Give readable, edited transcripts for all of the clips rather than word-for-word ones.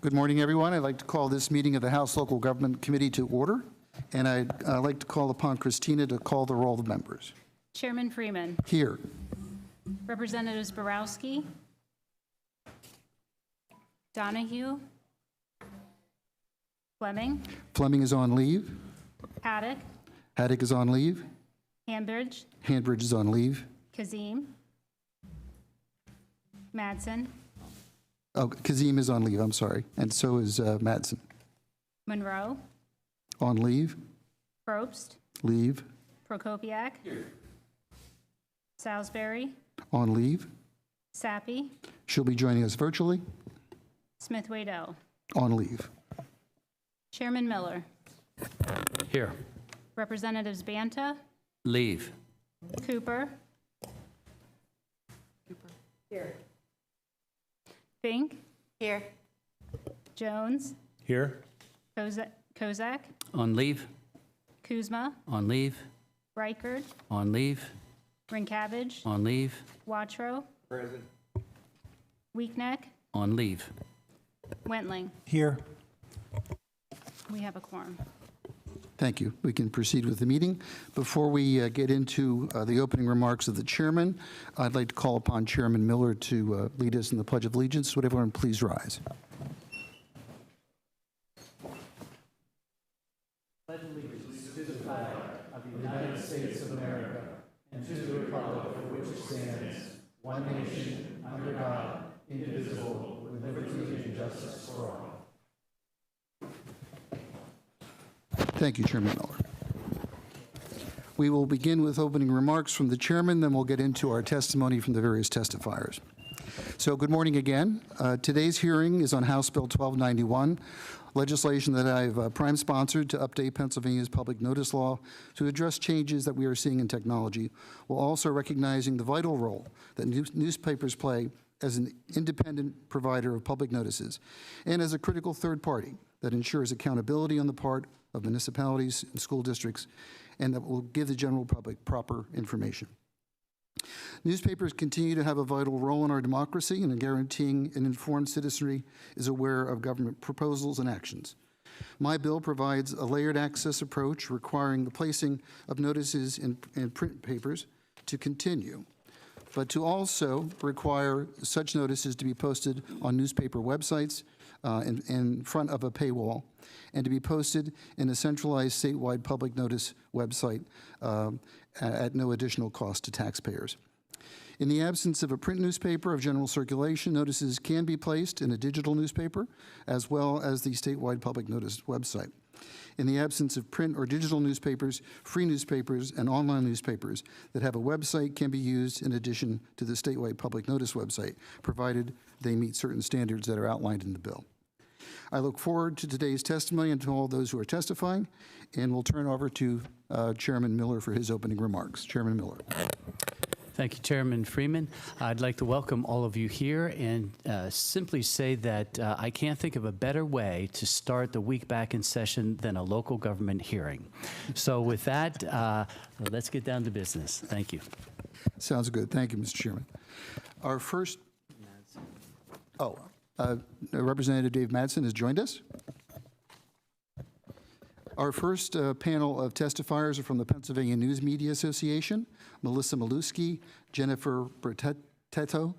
Good morning, everyone. I'd like to call this meeting of the House Local Government Committee to order, and I'd like to call upon Christina to call the roll of members. Chairman Freeman. Here. Representatives Borowski, Donahue, Fleming, Fleming is on leave. Haddock, Haddock is on leave. Handbridge, Handbridge is on leave. Kazim, Madsen, Oh, Kazim is on leave, I'm sorry. And so is Madsen. Monroe, On leave. Probst, Leave. Prokopiak, Salisbury, On leave. Sappy, She'll be joining us virtually. Smith Waddell. On leave. Chairman Miller. Here. Representatives Banta, Leave. Cooper. Here. Fink. Here. Jones, Here. Kozak, On leave. Kuzma, On leave. Reichard, On leave. Rincabbage, On leave. Watro. Present. Weakneck, On leave. Wentling. Here. We have a quorum. Thank you. We can proceed with the meeting. Before we get into the opening remarks of the chairman, I'd like to call upon Chairman Miller to lead us in the Pledge of Allegiance. Would everyone please rise? Thank you, Chairman Miller. We will begin with opening remarks from the chairman, then we'll get into our testimony from the various testifiers. So good morning again. Today's hearing is on House Bill 1291, legislation that I've prime sponsored to update Pennsylvania's public notice law to address changes that we are seeing in technology, while also recognizing the vital role that newspapers play as an independent provider of public notices and as a critical third party that ensures accountability on the part of municipalities and school districts, and that will give the general public proper information. Newspapers continue to have a vital role in our democracy and in guaranteeing an informed citizenry is aware of government proposals and actions. My bill provides a layered access approach requiring the placing of notices in print papers to continue, but to also require such notices to be posted on newspaper websites in front of a paywall, and to be posted in a centralized statewide public notice website at no additional cost to taxpayers. In the absence of a print newspaper of general circulation, notices can be placed in a digital newspaper as well as the statewide public notice website. In the absence of print or digital newspapers, free newspapers and online newspapers that have a website can be used in addition to the statewide public notice website, provided they meet certain standards that are outlined in the bill. I look forward to today's testimony and to all those who are testifying, and we'll turn over to Chairman Miller for his opening remarks. Chairman Miller. Thank you, Chairman Freeman. I'd like to welcome all of you here and simply say that I can't think of a better way to start the week back in session than a local government hearing. So with that, let's get down to business. Thank you. Sounds good. Thank you, Mr. Chairman. Our first, Representative Dave Madsen has joined us. Our first panel of testifiers are from the Pennsylvania News Media Association, Melissa Maluski, Jennifer Bertetto,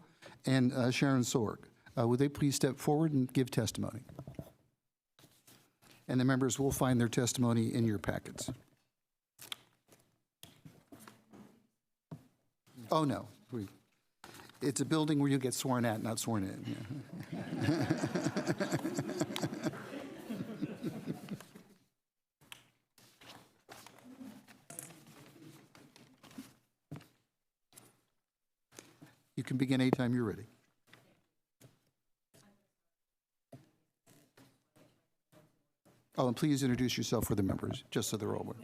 and Sharon Sorg. Would they please step forward and give testimony? And the members will find their testimony in your packets. Oh, no. It's a building where you get sworn at, not sworn in. Yeah. You can begin anytime you're ready. Oh, and please introduce yourself for the members, just so they're all aware.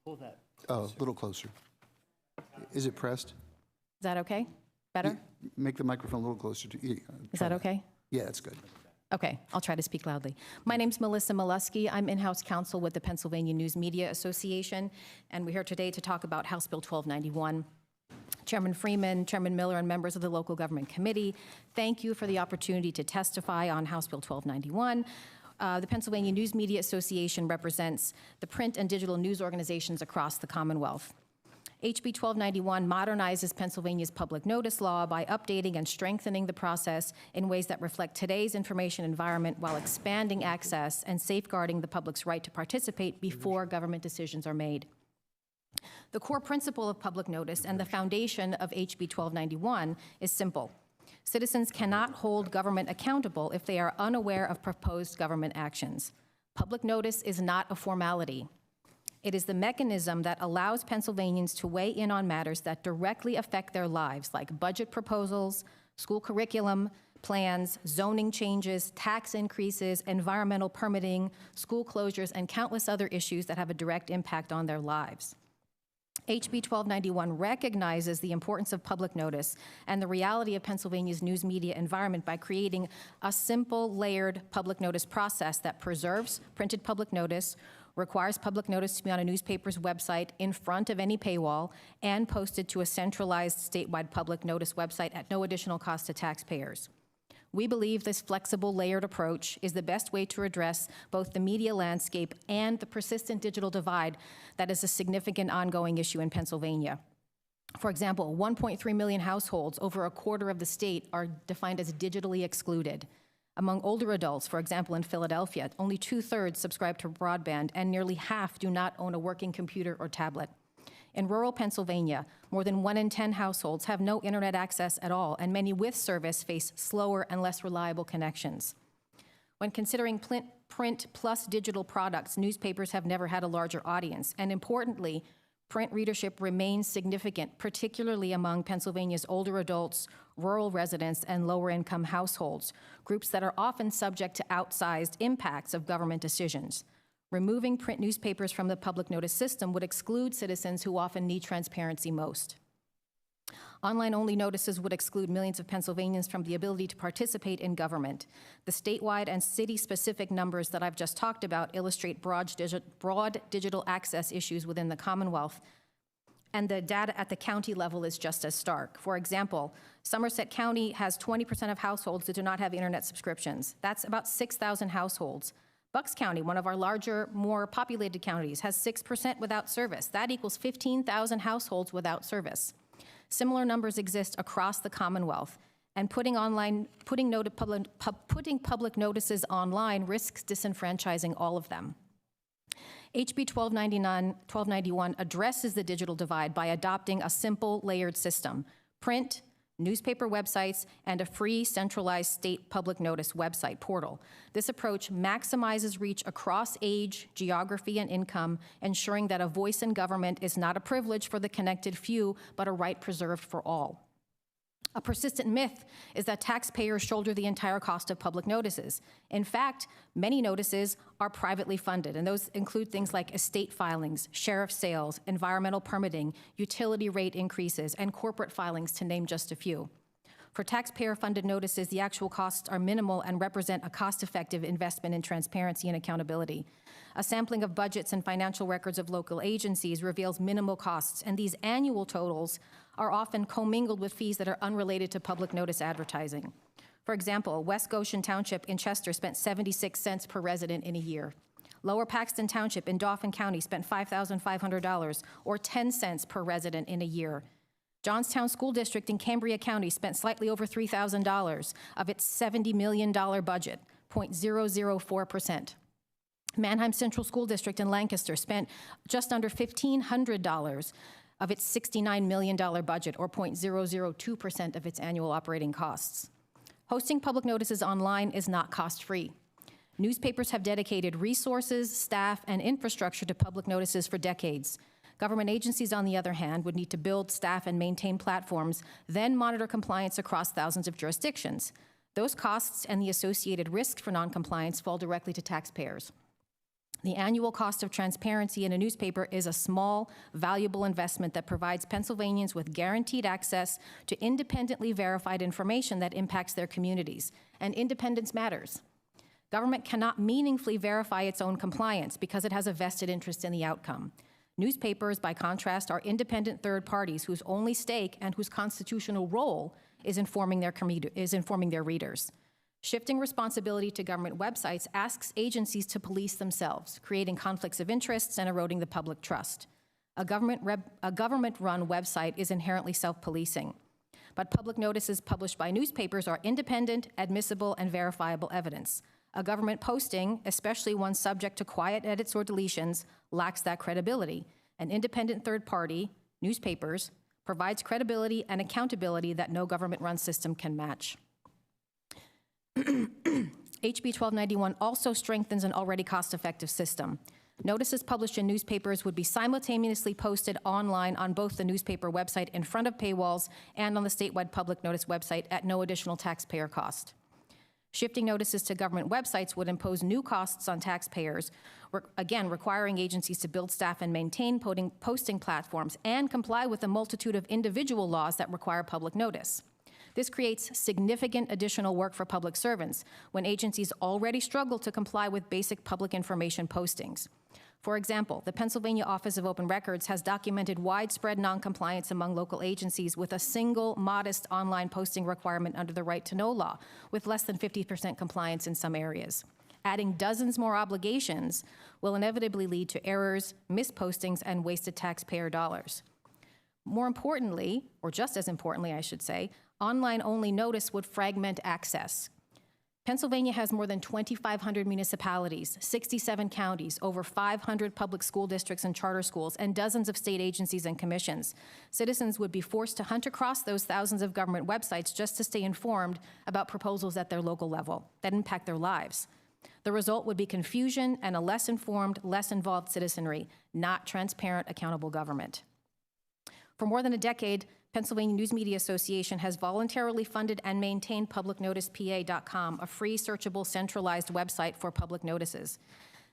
Pull that. Oh, a little closer. Is it pressed? Is that okay? Better? Make the microphone a little closer to you. Is that okay? Yeah, it's good. Okay, I'll try to speak loudly. My name's Melissa Maluski. I'm in-house counsel with the Pennsylvania News Media Association, and we're here today to talk about House Bill 1291. Chairman Freeman, Chairman Miller, and members of the Local Government Committee, thank you for the opportunity to testify on House Bill 1291. The Pennsylvania News Media Association represents the print and digital news organizations across the Commonwealth. HB 1291 modernizes Pennsylvania's public notice law by updating and strengthening the process in ways that reflect today's information environment while expanding access and safeguarding the public's right to participate before government decisions are made. The core principle of public notice and the foundation of HB 1291 is simple. Citizens cannot hold government accountable if they are unaware of proposed government actions. Public notice is not a formality. It is the mechanism that allows Pennsylvanians to weigh in on matters that directly affect their lives, like budget proposals, school curriculum, plans, zoning changes, tax increases, environmental permitting, school closures, and countless other issues that have a direct impact on their lives. HB 1291 recognizes the importance of public notice and the reality of Pennsylvania's news media environment by creating a simple, layered public notice process that preserves printed public notice, requires public notice to be on a newspaper's website in front of any paywall, and posted to a centralized statewide public notice website at no additional cost to taxpayers. We believe this flexible, layered approach is the best way to address both the media landscape and the persistent digital divide that is a significant ongoing issue in Pennsylvania. For example, 1.3 million households, over a quarter of the state, are defined as digitally excluded. Among older adults, for example, in Philadelphia, only 2/3 subscribe to broadband, and nearly half do not own a working computer or tablet. In rural Pennsylvania, more than 1 in 10 households have no internet access at all, and many with service face slower and less reliable connections. When considering print plus digital products, newspapers have never had a larger audience, and importantly, print readership remains significant, particularly among Pennsylvania's older adults, rural residents, and lower-income households, groups that are often subject to outsized impacts of government decisions. Removing print newspapers from the public notice system would exclude citizens who often need transparency most. Online-only notices would exclude millions of Pennsylvanians from the ability to participate in government. The statewide and city-specific numbers that I've just talked about illustrate broad digital access issues within the Commonwealth, and the data at the county level is just as stark. For example, Somerset County has 20% of households that do not have internet subscriptions. That's about 6,000 households. Bucks County, one of our larger, more populated counties, has 6% without service. That equals 15,000 households without service. Similar numbers exist across the Commonwealth, and putting public notices online risks disenfranchising all of them. HB 1291 addresses the digital divide by adopting a simple, layered system: print, newspaper websites, and a free centralized state public notice website portal. This approach maximizes reach across age, geography, and income, ensuring that a voice in government is not a privilege for the connected few, but a right preserved for all. A persistent myth is that taxpayers shoulder the entire cost of public notices. In fact, many notices are privately funded, and those include things like estate filings, sheriff sales, environmental permitting, utility rate increases, and corporate filings, to name just a few. For taxpayer-funded notices, the actual costs are minimal and represent a cost-effective investment in transparency and accountability. A sampling of budgets and financial records of local agencies reveals minimal costs, and these annual totals are often commingled with fees that are unrelated to public notice advertising. For example, West Goshen Township in Chester spent 76 cents per resident in a year. Lower Paxton Township in Dauphin County spent $5,500, or 10 cents per resident in a year. Johnstown School District in Cambria County spent slightly over $3,000 of its $70 million budget, 0.004%. Manheim Central School District in Lancaster spent just under $1,500 of its $69 million budget, or 0.002% of its annual operating costs. Hosting public notices online is not cost-free. Newspapers have dedicated resources, staff, and infrastructure to public notices for decades. Government agencies, on the other hand, would need to build, staff, and maintain platforms, then monitor compliance across thousands of jurisdictions. Those costs and the associated risk for noncompliance fall directly to taxpayers. The annual cost of transparency in a newspaper is a small, valuable investment that provides Pennsylvanians with guaranteed access to independently verified information that impacts their communities. And independence matters. Government cannot meaningfully verify its own compliance because it has a vested interest in the outcome. Newspapers, by contrast, are independent third parties whose only stake and whose constitutional role is informing their readers. Shifting responsibility to government websites asks agencies to police themselves, creating conflicts of interests and eroding the public trust. A government-run website is inherently self-policing, but public notices published by newspapers are independent, admissible, and verifiable evidence. A government posting, especially one subject to quiet edits or deletions, lacks that credibility. An independent third party, newspapers, provides credibility and accountability that no government-run system can match. HB 1291 also strengthens an already cost-effective system. Notices published in newspapers would be simultaneously posted online on both the newspaper website in front of paywalls and on the statewide public notice website at no additional taxpayer cost. Shifting notices to government websites would impose new costs on taxpayers, again, requiring agencies to build staff and maintain posting platforms and comply with a multitude of individual laws that require public notice. This creates significant additional work for public servants when agencies already struggle to comply with basic public information postings. For example, the Pennsylvania Office of Open Records has documented widespread noncompliance among local agencies with a single modest online posting requirement under the Right to Know law, with less than 50% compliance in some areas. Adding dozens more obligations will inevitably lead to errors, missed postings, and wasted taxpayer dollars. More importantly, or just as importantly, I should say, online-only notice would fragment access. Pennsylvania has more than 2,500 municipalities, 67 counties, over 500 public school districts and charter schools, and dozens of state agencies and commissions. Citizens would be forced to hunt across those thousands of government websites just to stay informed about proposals at their local level that impact their lives. The result would be confusion and a less informed, less involved citizenry, not transparent, accountable government. For more than a decade, Pennsylvania News Media Association has voluntarily funded and maintained publicnoticepa.com, a free, searchable, centralized website for public notices.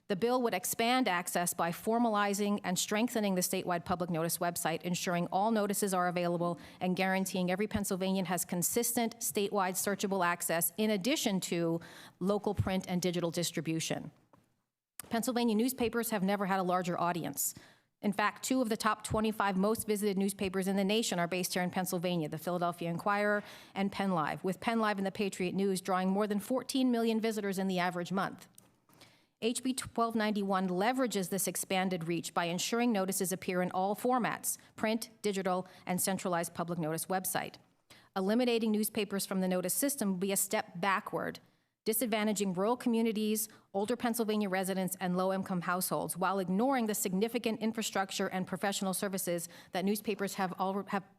The bill would expand access by formalizing and strengthening the statewide public notice website, ensuring all notices are available and guaranteeing every Pennsylvanian has consistent statewide searchable access in addition to local print and digital distribution. Pennsylvania newspapers have never had a larger audience. In fact, 2 of the top 25 most visited newspapers in the nation are based here in Pennsylvania, the Philadelphia Inquirer and PennLive, with PennLive and the Patriot News drawing more than 14 million visitors in the average month. HB 1291 leverages this expanded reach by ensuring notices appear in all formats, print, digital, and centralized public notice website. Eliminating newspapers from the notice system would be a step backward, disadvantaging rural communities, older Pennsylvania residents, and low-income households, while ignoring the significant infrastructure and professional services that newspapers have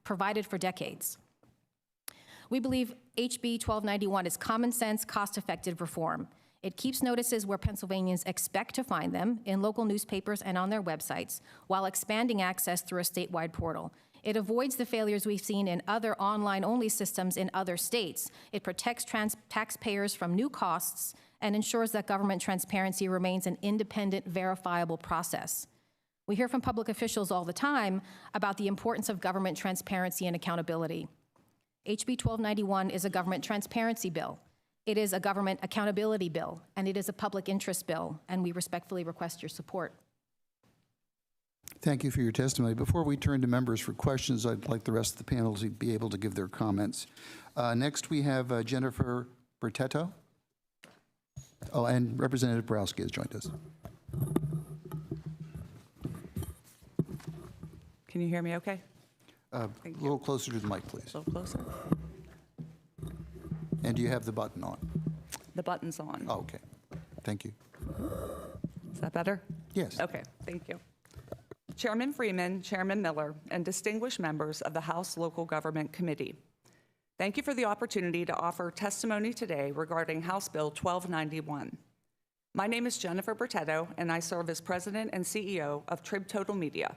provided for decades. We believe HB 1291 is common sense, cost-effective reform. It keeps notices where Pennsylvanians expect to find them, in local newspapers and on their websites, while expanding access through a statewide portal. It avoids the failures we've seen in other online-only systems in other states. It protects taxpayers from new costs and ensures that government transparency remains an independent, verifiable process. We hear from public officials all the time about the importance of government transparency and accountability. HB 1291 is a government transparency bill. It is a government accountability bill, and it is a public interest bill, and we respectfully request your support. Thank you for your testimony. Before we turn to members for questions, I'd like the rest of the panel to be able to give their comments. Next, we have Jennifer Bertetto. Oh, and Representative Borowski has joined us. Can you hear me okay? A little closer to the mic, please. A little closer. And do you have the button on? The button's on. Oh, okay. Thank you. Is that better? Yes. Okay, thank you. Chairman Freeman, Chairman Miller, and distinguished members of the House Local Government Committee. Thank you for the opportunity to offer testimony today regarding House Bill 1291. My name is Jennifer Bertetto, and I serve as President and CEO of TribTotal Media,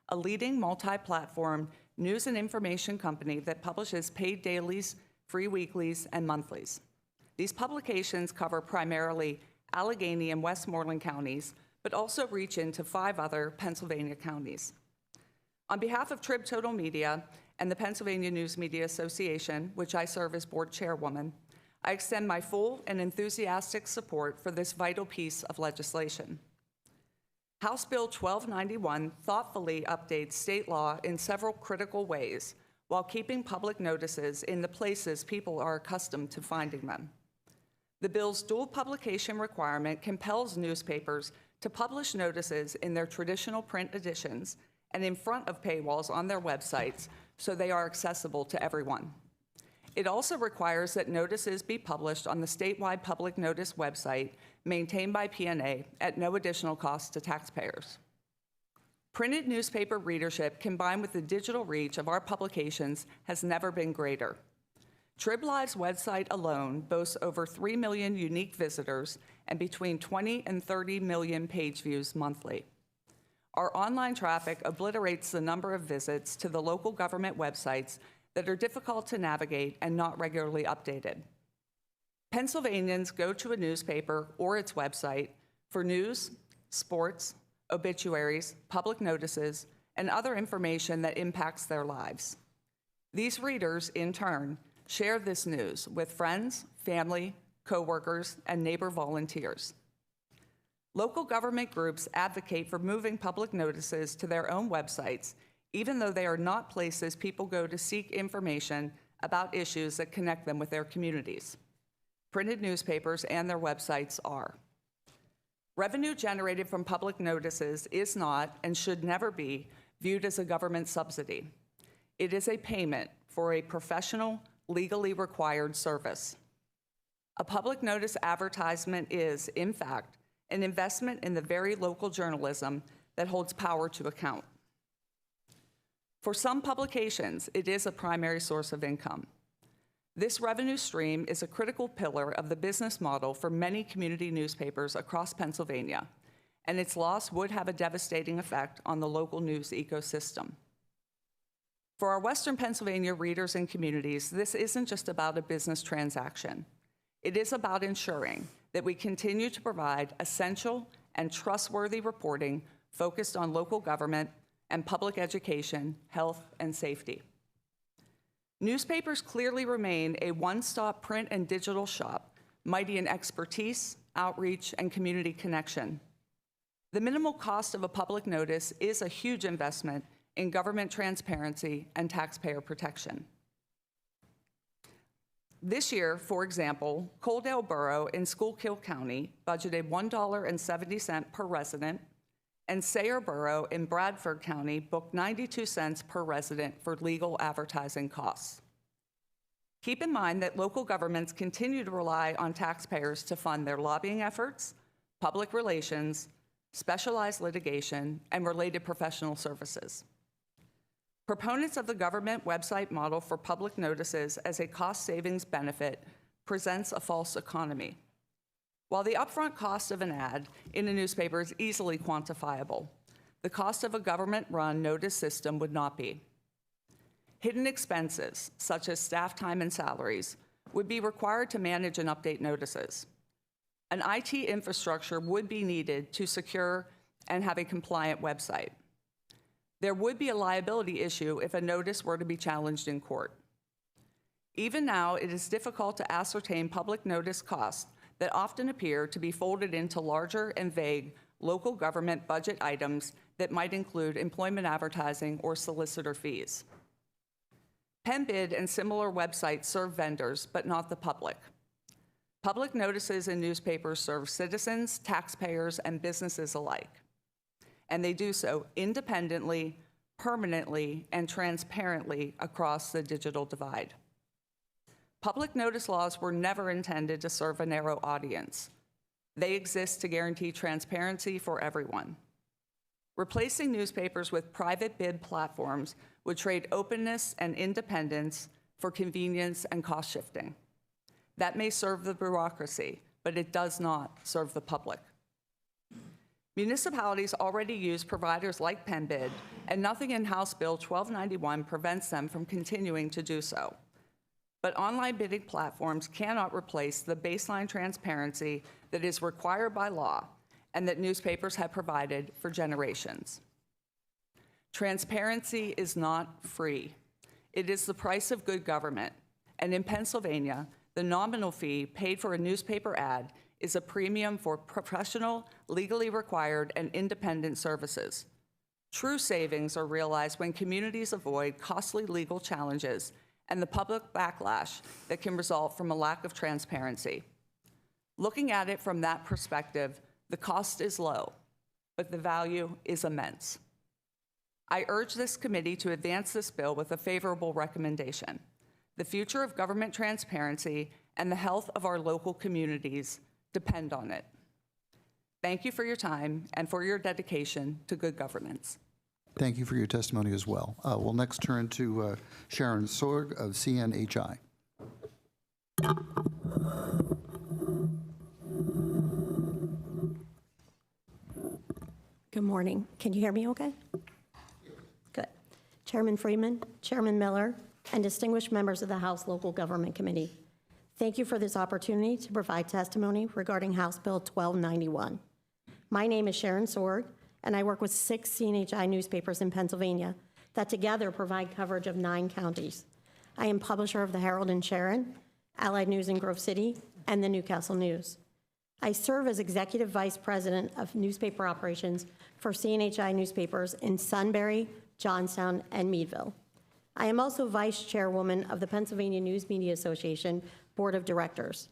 a leading multi-platform news and information company that publishes paid dailies, free weeklies, and monthlies. These publications cover primarily Allegheny and Westmoreland counties, but also reach into 5 other Pennsylvania counties. On behalf of TribTotal Media and the Pennsylvania News Media Association, which I serve as board chairwoman, I extend my full and enthusiastic support for this vital piece of legislation. House Bill 1291 thoughtfully updates state law in several critical ways while keeping public notices in the places people are accustomed to finding them. The bill's dual publication requirement compels newspapers to publish notices in their traditional print editions and in front of paywalls on their websites so they are accessible to everyone. It also requires that notices be published on the statewide public notice website maintained by PNA at no additional cost to taxpayers. Printed newspaper readership combined with the digital reach of our publications has never been greater. TribLive's website alone boasts over 3 million unique visitors and between 20 and 30 million page views monthly. Our online traffic obliterates the number of visits to the local government websites that are difficult to navigate and not regularly updated. Pennsylvanians go to a newspaper or its website for news, sports, obituaries, public notices, and other information that impacts their lives. These readers, in turn, share this news with friends, family, coworkers, and neighbor volunteers. Local government groups advocate for moving public notices to their own websites, even though they are not places people go to seek information about issues that connect them with their communities. Printed newspapers and their websites are. Revenue generated from public notices is not and should never be viewed as a government subsidy. It is a payment for a professional, legally required service. A public notice advertisement is, in fact, an investment in the very local journalism that holds power to account. For some publications, it is a primary source of income. This revenue stream is a critical pillar of the business model for many community newspapers across Pennsylvania, and its loss would have a devastating effect on the local news ecosystem. For our Western Pennsylvania readers and communities, this isn't just about a business transaction. It is about ensuring that we continue to provide essential and trustworthy reporting focused on local government and public education, health, and safety. Newspapers clearly remain a one-stop print and digital shop, mighty in expertise, outreach, and community connection. The minimal cost of a public notice is a huge investment in government transparency and taxpayer protection. This year, for example, Coaldale Borough in Schuylkill County budgeted $1.70 per resident, and Sayre Borough in Bradford County booked 92 cents per resident for legal advertising costs. Keep in mind that local governments continue to rely on taxpayers to fund their lobbying efforts, public relations, specialized litigation, and related professional services. Proponents of the government website model for public notices as a cost savings benefit presents a false economy. While the upfront cost of an ad in a newspaper is easily quantifiable, the cost of a government-run notice system would not be. Hidden expenses, such as staff time and salaries, would be required to manage and update notices. An IT infrastructure would be needed to secure and have a compliant website. There would be a liability issue if a notice were to be challenged in court. Even now, it is difficult to ascertain public notice costs that often appear to be folded into larger and vague local government budget items that might include employment advertising or solicitor fees. PennBid and similar websites serve vendors, but not the public. Public notices in newspapers serve citizens, taxpayers, and businesses alike, and they do so independently, permanently, and transparently across the digital divide. Public notice laws were never intended to serve a narrow audience. They exist to guarantee transparency for everyone. Replacing newspapers with private bid platforms would trade openness and independence for convenience and cost shifting. That may serve the bureaucracy, but it does not serve the public. Municipalities already use providers like PennBid, and nothing in House Bill 1291 prevents them from continuing to do so. But online bidding platforms cannot replace the baseline transparency that is required by law and that newspapers have provided for generations. Transparency is not free. It is the price of good government. And in Pennsylvania, the nominal fee paid for a newspaper ad is a premium for professional, legally required, and independent services. True savings are realized when communities avoid costly legal challenges and the public backlash that can result from a lack of transparency. Looking at it from that perspective, the cost is low, but the value is immense. I urge this committee to advance this bill with a favorable recommendation. The future of government transparency and the health of our local communities depend on it. Thank you for your time and for your dedication to good governance. Thank you for your testimony as well. We'll next turn to Sharon Sorg of CNHI. Good morning. Can you hear me okay? Good. Chairman Freeman, Chairman Miller, and distinguished members of the House Local Government Committee, thank you for this opportunity to provide testimony regarding House Bill 1291. My name is Sharon Sorg, and I work with 6 CNHI newspapers in Pennsylvania that together provide coverage of 9 counties. I am publisher of the Herald in Sharon, Allied News in Grove City, and the Newcastle News. I serve as Executive Vice President of Newspaper Operations for CNHI newspapers in Sunbury, Johnstown, and Meadville. I am also Vice Chairwoman of the Pennsylvania News Media Association Board of Directors.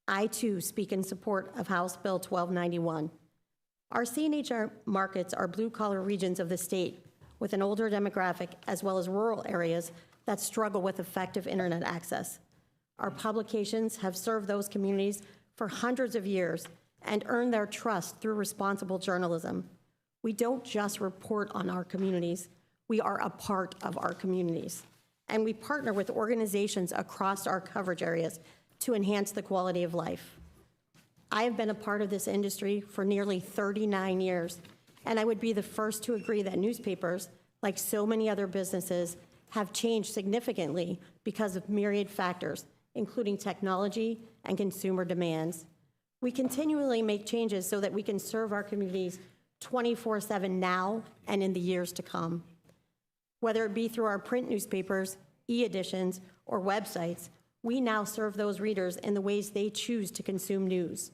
I, too, speak in support of House Bill 1291. Our CNHI markets are blue-collar regions of the state with an older demographic as well as rural areas that struggle with effective internet access. Our publications have served those communities for hundreds of years and earned their trust through responsible journalism. We don't just report on our communities, we are a part of our communities. And we partner with organizations across our coverage areas to enhance the quality of life. I have been a part of this industry for nearly 39 years, and I would be the first to agree that newspapers, like so many other businesses, have changed significantly because of myriad factors, including technology and consumer demands. We continually make changes so that we can serve our communities 24/7 now and in the years to come. Whether it be through our print newspapers, e-editions, or websites, we now serve those readers in the ways they choose to consume news.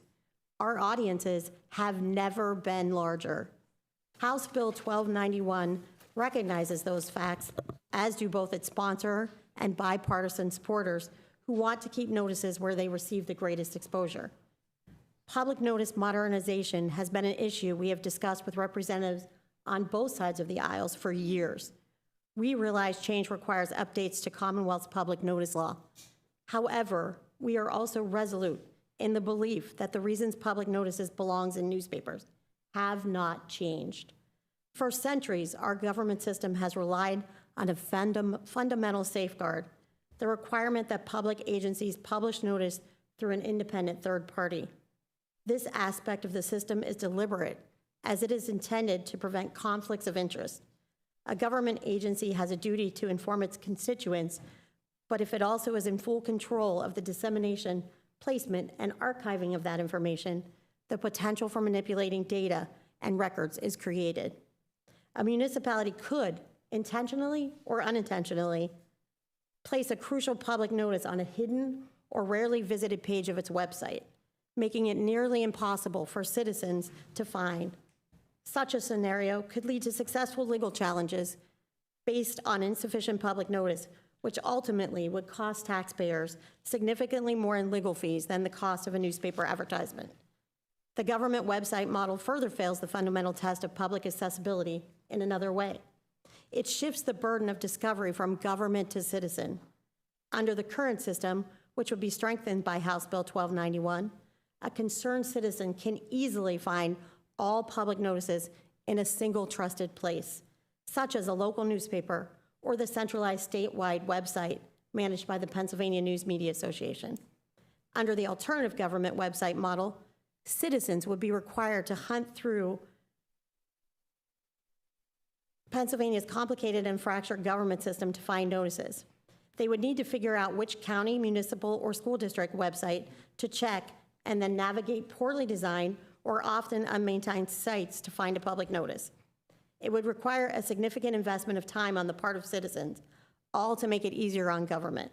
Our audiences have never been larger. House Bill 1291 recognizes those facts, as do both its sponsor and bipartisan supporters who want to keep notices where they receive the greatest exposure. Public notice modernization has been an issue we have discussed with representatives on both sides of the aisles for years. We realize change requires updates to Commonwealth's public notice law. However, we are also resolute in the belief that the reasons public notices belongs in newspapers have not changed. For centuries, our government system has relied on a fundamental safeguard, the requirement that public agencies publish notice through an independent third party. This aspect of the system is deliberate, as it is intended to prevent conflicts of interest. A government agency has a duty to inform its constituents, but if it also is in full control of the dissemination, placement, and archiving of that information, the potential for manipulating data and records is created. A municipality could, intentionally or unintentionally, place a crucial public notice on a hidden or rarely visited page of its website, making it nearly impossible for citizens to find. Such a scenario could lead to successful legal challenges based on insufficient public notice, which ultimately would cost taxpayers significantly more in legal fees than the cost of a newspaper advertisement. The government website model further fails the fundamental test of public accessibility in another way. It shifts the burden of discovery from government to citizen. Under the current system, which would be strengthened by House Bill 1291, a concerned citizen can easily find all public notices in a single trusted place, such as a local newspaper or the centralized statewide website managed by the Pennsylvania News Media Association. Under the alternative government website model, citizens would be required to hunt through Pennsylvania's complicated and fractured government system to find notices. They would need to figure out which county, municipal, or school district website to check and then navigate poorly designed or often unmaintained sites to find a public notice. It would require a significant investment of time on the part of citizens, all to make it easier on government.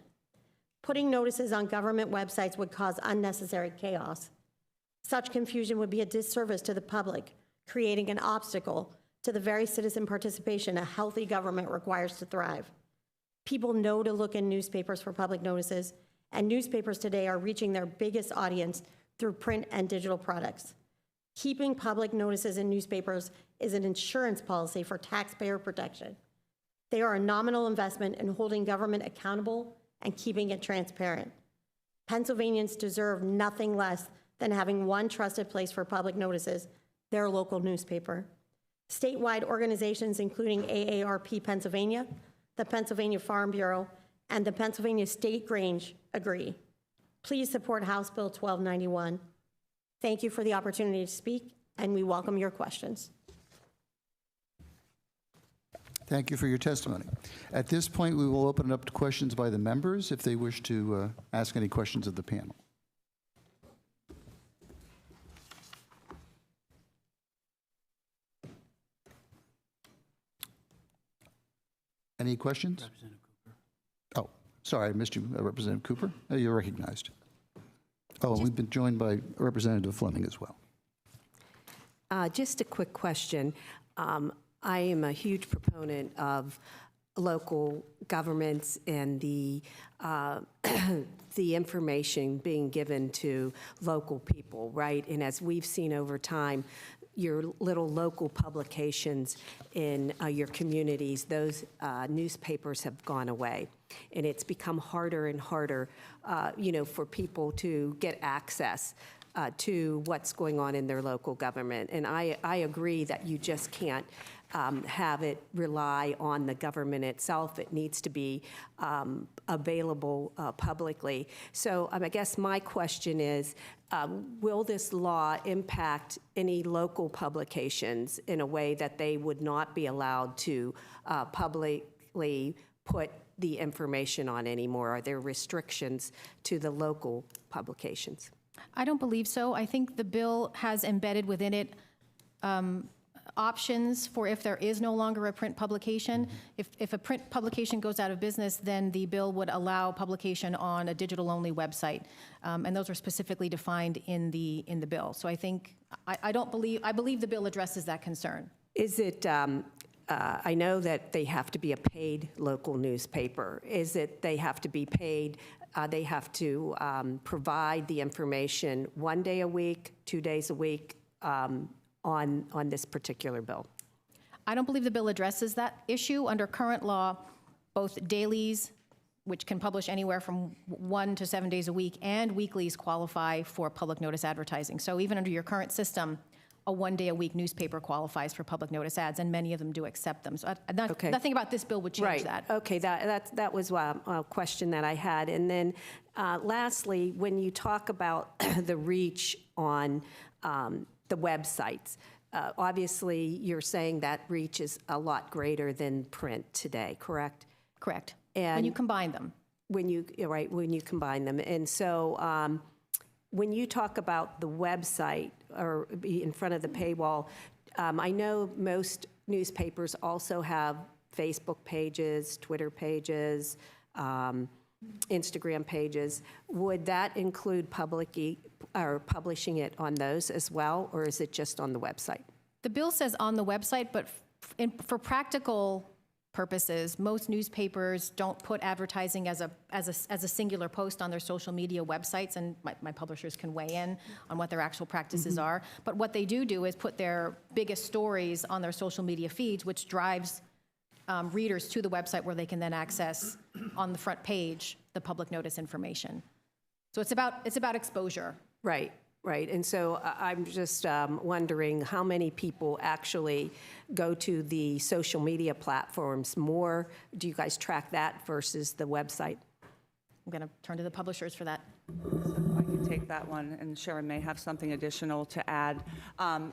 Putting notices on government websites would cause unnecessary chaos. Such confusion would be a disservice to the public, creating an obstacle to the very citizen participation a healthy government requires to thrive. People know to look in newspapers for public notices, and newspapers today are reaching their biggest audience through print and digital products. Keeping public notices in newspapers is an insurance policy for taxpayer protection. They are a nominal investment in holding government accountable and keeping it transparent. Pennsylvanians deserve nothing less than having one trusted place for public notices, their local newspaper. Statewide organizations including AARP Pennsylvania, the Pennsylvania Farm Bureau, and the Pennsylvania State Grange agree. Please support House Bill 1291. Thank you for the opportunity to speak, and we welcome your questions. Thank you for your testimony. At this point, we will open it up to questions by the members if they wish to ask any questions of the panel. Any questions? Oh, sorry, I missed you, Representative Cooper. Oh, you're recognized. Oh, and we've been joined by Representative Fleming as well. Just a quick question. I am a huge proponent of local governments and the the information being given to local people, right? And as we've seen over time, your little local publications in your communities, those newspapers have gone away. And it's become harder and harder, for people to get access to what's going on in their local government. And I agree that you just can't have it rely on the government itself. It needs to be available publicly. So I guess my question is, will this law impact any local publications in a way that they would not be allowed to publicly put the information on anymore? Are there restrictions to the local publications? I don't believe so. I think the bill has embedded within it options for if there is no longer a print publication. If a print publication goes out of business, then the bill would allow publication on a digital-only website, and those are specifically defined in the bill. So I think I believe the bill addresses that concern. Is it? I know that they have to be a paid local newspaper. Is it they have to be paid? They have to provide the information 1 day a week, 2 days a week on this particular bill? I don't believe the bill addresses that issue. Under current law, both dailies, which can publish anywhere from 1 to 7 days a week, and weeklies qualify for public notice advertising. So even under your current system, a 1 day a week newspaper qualifies for public notice ads, and many of them do accept them. So Okay. nothing about this bill would change that. Okay, that was a question that I had. And then lastly, when you talk about the reach on the websites, obviously you're saying that reach is a lot greater than print today, correct? Correct. And when you combine them. When you combine them. And so when you talk about the website or be in front of the paywall, I know most newspapers also have Facebook pages, Twitter pages, Instagram pages. Would that include publishing it on those as well, or is it just on the website? The bill says on the website, but for practical purposes, most newspapers don't put advertising as a singular post on their social media websites, and my publishers can weigh in on what their actual practices are. But what they do is put their biggest stories on their social media feeds, which drives readers to the website where they can then access on the front page the public notice information. So it's about exposure. Right. And so I'm just wondering how many people actually go to the social media platforms more. Do you guys track that versus the website? I'm going to turn to the publishers for that. I can take that one, and Sharon may have something additional to add.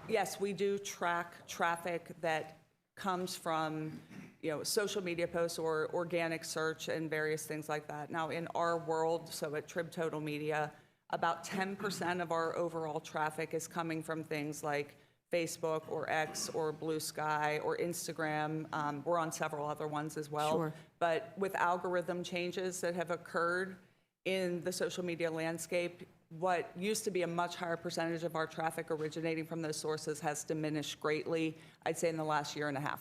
Yes, we do track traffic that comes from social media posts or organic search and various things like that. Now, in our world, so at Trib Total Media, about 10% of our overall traffic is coming from things like Facebook or X or Blue Sky or Instagram. We're on several other ones as well. Sure. But with algorithm changes that have occurred in the social media landscape, what used to be a much higher percentage of our traffic originating from those sources has diminished greatly, I'd say in the last year and a half.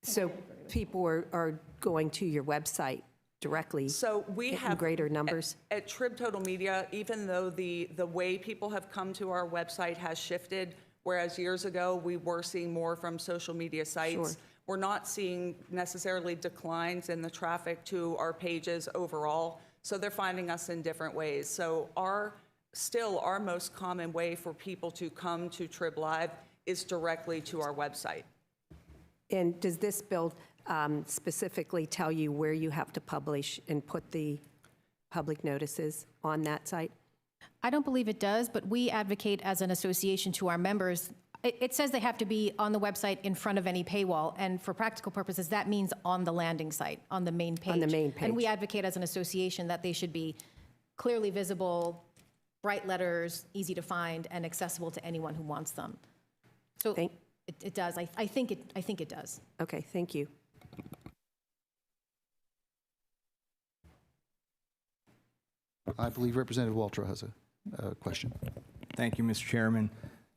So people are going to your website directly So we in have greater numbers? At Trib Total Media, even though the way people have come to our website has shifted, whereas years ago we were seeing more from social media sites, Sure. we're not seeing necessarily declines in the traffic to our pages overall. So they're finding us in different ways. So our most common way for people to come to Trib Live is directly to our website. And does this bill specifically tell you where you have to publish and put the public notices on that site? I don't believe it does, but we advocate as an association to our members. It says they have to be on the website in front of any paywall, and for practical purposes, that means on the landing site, on the main page. On the main And we page. advocate as an association that they should be clearly visible, bright letters, easy to find, and accessible to anyone who wants them. So Thank- it does. I think it does. Okay, thank you. I believe Representative Waltrou has a question. Thank you, Mr. Chairman.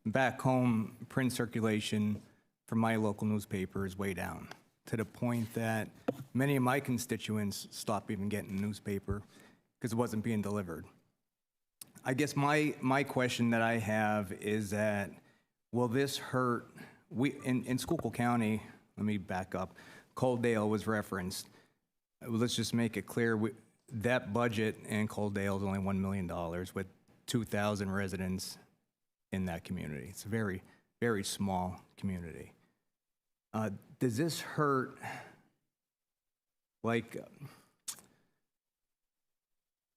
Back home, print circulation for my local newspaper is way down, to the point that many of my constituents stopped even getting the newspaper because it wasn't being delivered. I guess my question that I have is that, will this hurt, in Schuylkill County, let me back up, Coaldale was referenced. Let's just make it clear, that budget in Coaldale is only $1 million with 2,000 residents in that community. It's a very, very small community. Does this hurt, like,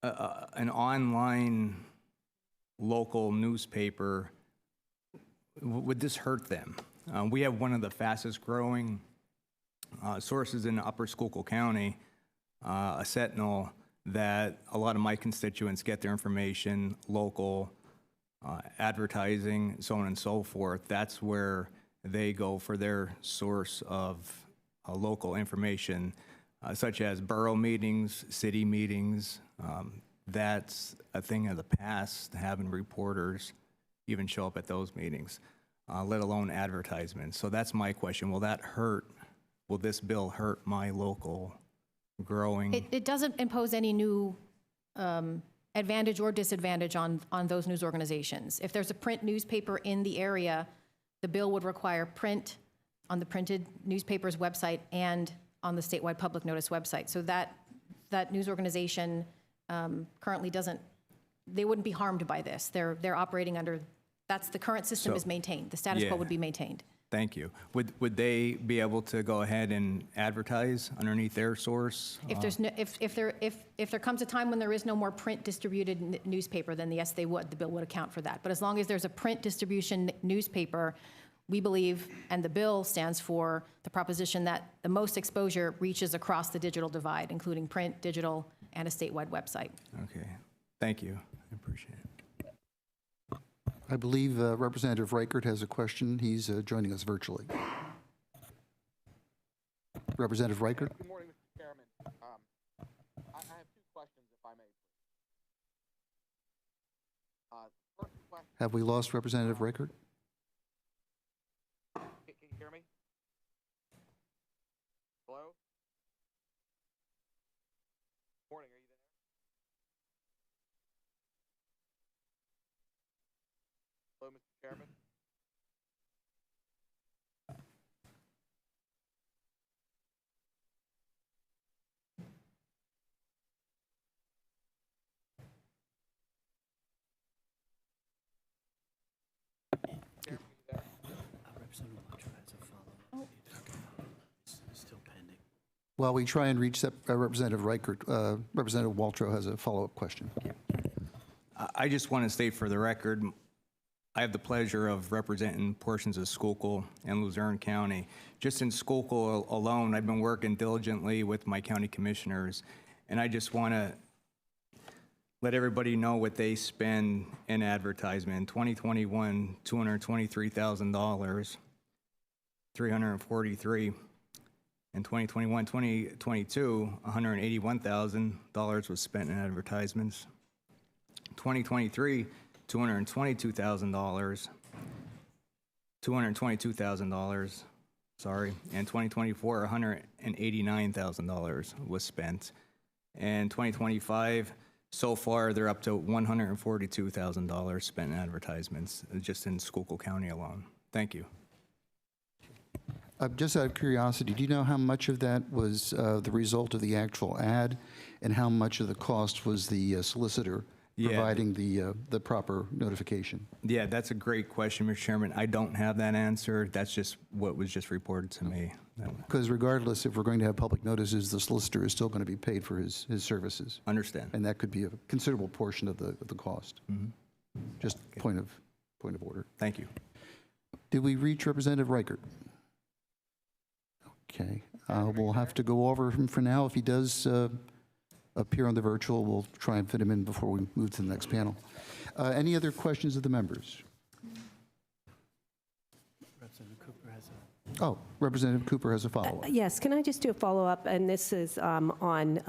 an online local newspaper? Would this hurt them? We have one of the fastest growing sources in Upper Schuylkill County, a Sentinel, that a lot of my constituents get their information, local, advertising, so on and so forth. That's where they go for their source of local information, such as borough meetings, city meetings. That's a thing of the past, having reporters even show up at those meetings, let alone advertisements. So that's my question. Will this bill hurt my local growing? It doesn't impose any new advantage or disadvantage on those news organizations. If there's a print newspaper in the area, the bill would require print on the printed newspaper's website and on the statewide public notice website. So that news organization currently they wouldn't be harmed by this. They're operating under, the current system is maintained. The status quo Yeah. would be maintained. Thank you. Would they be able to go ahead and advertise underneath their source? If there's no, if there comes a time when there is no more print distributed newspaper, then yes, they would. The bill would account for that. But as long as there's a print distribution newspaper, we believe, and the bill stands for the proposition that the most exposure reaches across the digital divide, including print, digital, and a statewide website. Okay. Thank you. I appreciate it. I believe Representative Reichert has a question. He's joining us virtually. Representative Reichert? Good morning, Mr. Chairman. I have two questions, if I may. First question, Have we lost Representative Reichert? can you hear me? Hello? Morning, are you there? Hello, Mr. Chairman? Representative Waltrou has a follow-up. It's still pending. While we try and reach Representative Reichert, Representative Waltrou has a follow-up question. I just want to state for the record, I have the pleasure of representing portions of Schuylkill and Luzerne County. Just in Schuylkill alone, I've been working diligently with my county commissioners, and I just want to let everybody know what they spend in advertisement. In 2021, $223,000, $343. In 2021, 2022, $181,000 was spent in advertisements. 2023, $222,000, sorry, and 2024, $189,000 was spent. And 2025, so far, they're up to $142,000 spent in advertisements, just in Schuylkill County alone. Thank you. Just out of curiosity, do you know how much of that was the result of the actual ad, and how much of the cost was the solicitor Yeah. providing the proper notification? Yeah, that's a great question, Mr. Chairman. I don't have that answer. That's just what was just reported to me. Because regardless, if we're going to have public notices, the solicitor is still going to be paid for his services, Understand. and that could be a considerable portion of the cost. Just point of order. Thank you. Did we reach Representative Reichert? Okay, we'll have to go over him for now. If he does appear on the virtual, we'll try and fit him in before we move to the next panel. Any other questions of the members? Representative Cooper has Oh, Representative Cooper has a follow-up. Yes, can I just do a follow-up? And this is on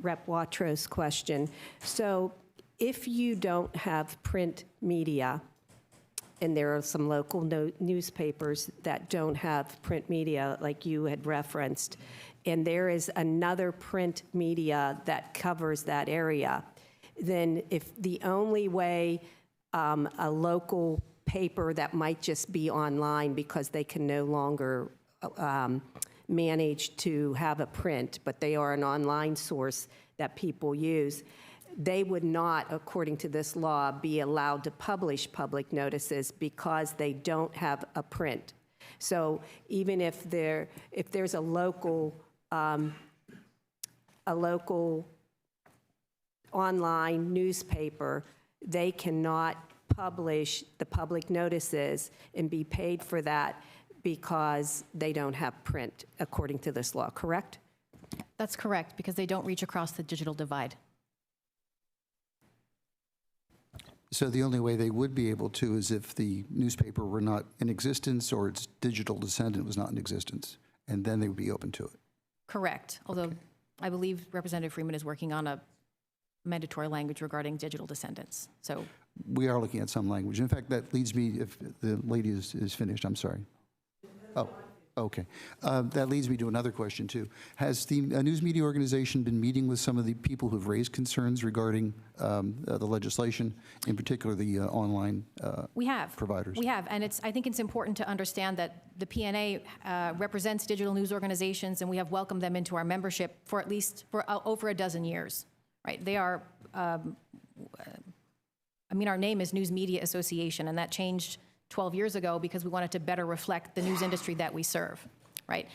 Rep. Watro's question. So if you don't have print media, and there are some local newspapers that don't have print media, like you had referenced, and there is another print media that covers that area, then if the only way a local paper that might just be online because they can no longer manage to have a print, but they are an online source that people use, they would not, according to this law, be allowed to publish public notices because they don't have a print. So even if there's a local online newspaper, they cannot publish the public notices and be paid for that because they don't have print, according to this law, correct? That's correct, because they don't reach across the digital divide. So the only way they would be able to is if the newspaper were not in existence or its digital descendant was not in existence, and then they would be open to it. Correct, although I believe Representative Freeman is working on a mandatory language regarding digital descendants. So We are looking at some language. In fact, that leads me, if the lady is finished, I'm sorry. Oh, okay. That leads me to another question, too. Has the news media organization been meeting with some of the people who've raised concerns regarding the legislation, in particular the online we have. providers? We have, and I think it's important to understand that the PNA represents digital news organizations, and we have welcomed them into our membership for at least over a dozen years, right? They are, our name is News Media Association, and that changed 12 years ago because we wanted to better reflect the news industry that we serve, right?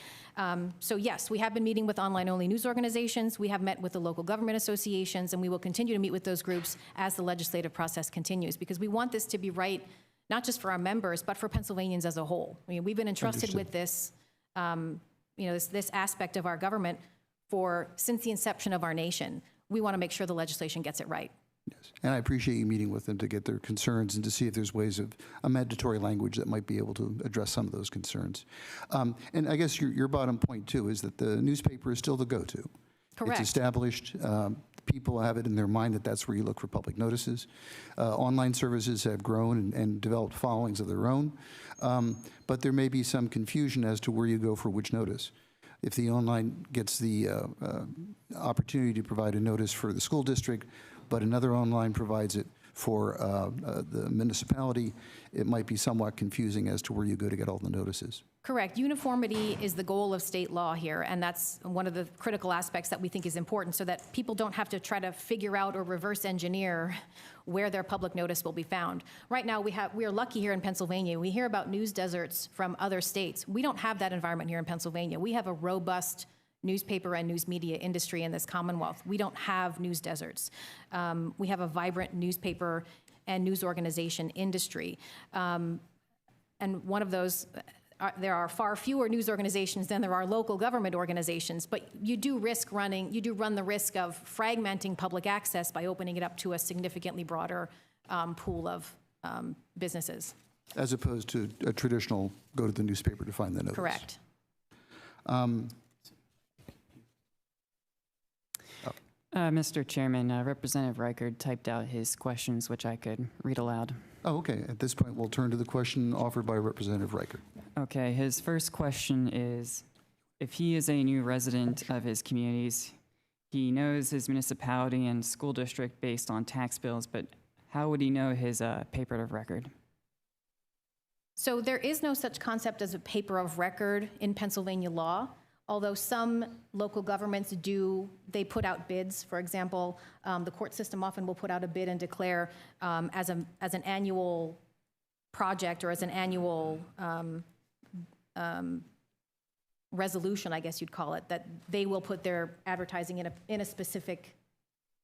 So yes, we have been meeting with online-only news organizations. We have met with the local government associations, and we will continue to meet with those groups as the legislative process continues, because we want this to be right, not just for our members, but for Pennsylvanians as a whole. I mean, we've been entrusted with this, this aspect of our government since the inception of our nation. We want to make sure the legislation gets it right. Yes. And I appreciate you meeting with them to get their concerns and to see if there's ways of a mandatory language that might be able to address some of those concerns. And I guess your bottom point, too, is that the newspaper is still the go-to. Correct. It's established. People have it in their mind that that's where you look for public notices. Online services have grown and developed followings of their own. But there may be some confusion as to where you go for which notice. If the online gets the opportunity to provide a notice for the school district, but another online provides it for the municipality, it might be somewhat confusing as to where you go to get all the notices. Correct. Uniformity is the goal of state law here, and that's one of the critical aspects that we think is important, so that people don't have to try to figure out or reverse engineer where their public notice will be found. Right now, we are lucky here in Pennsylvania. We hear about news deserts from other states. We don't have that environment here in Pennsylvania. We have a robust newspaper and news media industry in this Commonwealth. We don't have news deserts. We have a vibrant newspaper and news organization industry. And one of those, there are far fewer news organizations than there are local government organizations, but you do run the risk of fragmenting public access by opening it up to a significantly broader pool of businesses. As opposed to a traditional go to the newspaper to find the notice. Correct. Mr. Chairman, Representative Reichard typed out his questions, which I could read aloud. Oh, okay. At this point, we'll turn to the question offered by Representative Reichert. Okay, his first question is, if he is a new resident of his communities, he knows his municipality and school district based on tax bills, but how would he know his paper of record? So there is no such concept as a paper of record in Pennsylvania law, although some local governments do, they put out bids. For example, the court system often will put out a bid and declare as an annual project or as an annual resolution, I guess you'd call it, that they will put their advertising in a specific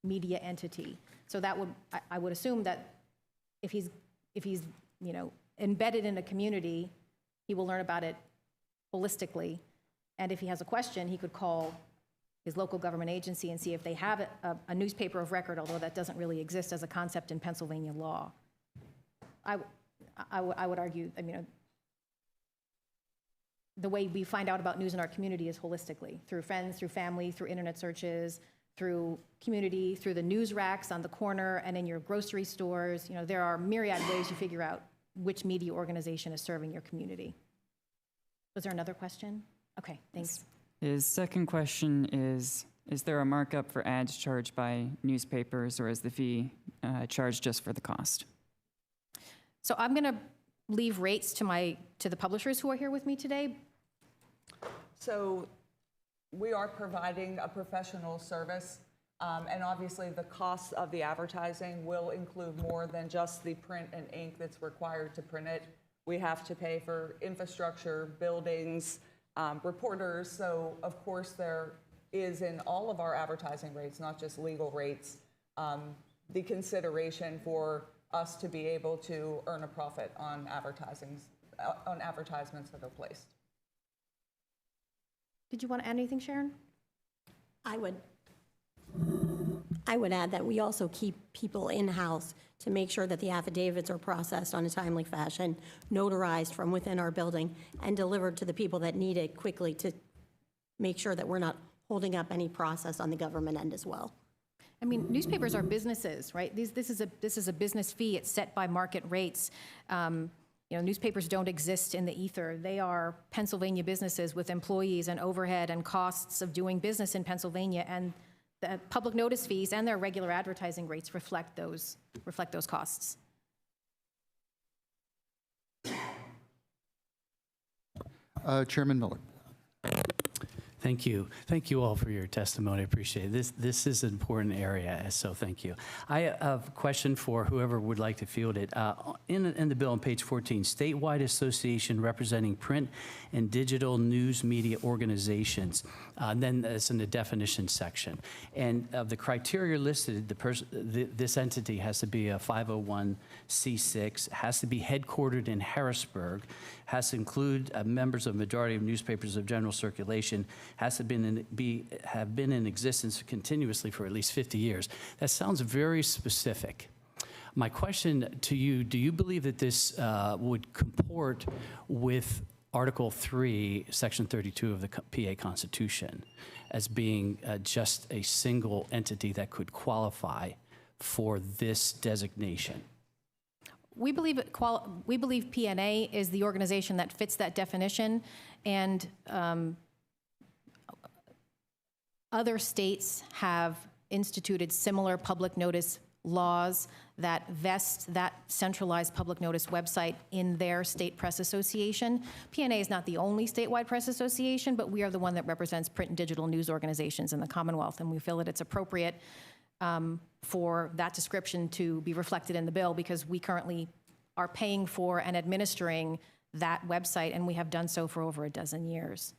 media entity. So that would, I would assume that if he's embedded in a community, he will learn about it holistically. And if he has a question, he could call his local government agency and see if they have a newspaper of record, although that doesn't really exist as a concept in Pennsylvania law. I would argue, the way we find out about news in our community is holistically, through friends, through family, through internet searches, through community, through the news racks on the corner and in your grocery stores. There are myriad ways you figure out which media organization is serving your community. Was there another question? Okay, thanks. His second question is there a markup for ads charged by newspapers, or is the fee charged just for the cost? So I'm going to leave rates to the publishers who are here with me today. So we are providing a professional service, and obviously the costs of the advertising will include more than just the print and ink that's required to print it. We have to pay for infrastructure, buildings, reporters. So of course there is in all of our advertising rates, not just legal rates, the consideration for us to be able to earn a profit on advertisements that are placed. Did you want to add anything, Sharon? I would add that we also keep people in-house to make sure that the affidavits are processed on a timely fashion, notarized from within our building, and delivered to the people that need it quickly to make sure that we're not holding up any process on the government end as well. Newspapers are businesses, right? This is a business fee. It's set by market rates. Newspapers don't exist in the ether. They are Pennsylvania businesses with employees and overhead and costs of doing business in Pennsylvania, and the public notice fees and their regular advertising rates reflect those costs. Chairman Miller. Thank you. Thank you all for your testimony. I appreciate it. This is an important area, so thank you. I have a question for whoever would like to field it. In the bill on page 14, statewide association representing print and digital news media organizations. Then it's in the definition section. And of the criteria listed, this entity has to be a 501c6, has to be headquartered in Harrisburg, has to include members of majority of newspapers of general circulation, has to have been in existence continuously for at least 50 years. That sounds very specific. My question to you, do you believe that this would comport with Article 3, Section 32 of the PA Constitution as being just a single entity that could qualify for this designation? We believe PNA is the organization that fits that definition, and other states have instituted similar public notice laws that vest that centralized public notice website in their state press association. PNA is not the only statewide press association, but we are the one that represents print and digital news organizations in the Commonwealth, and we feel that it's appropriate for that description to be reflected in the bill, because we currently are paying for and administering that website, and we have done so for over a dozen years.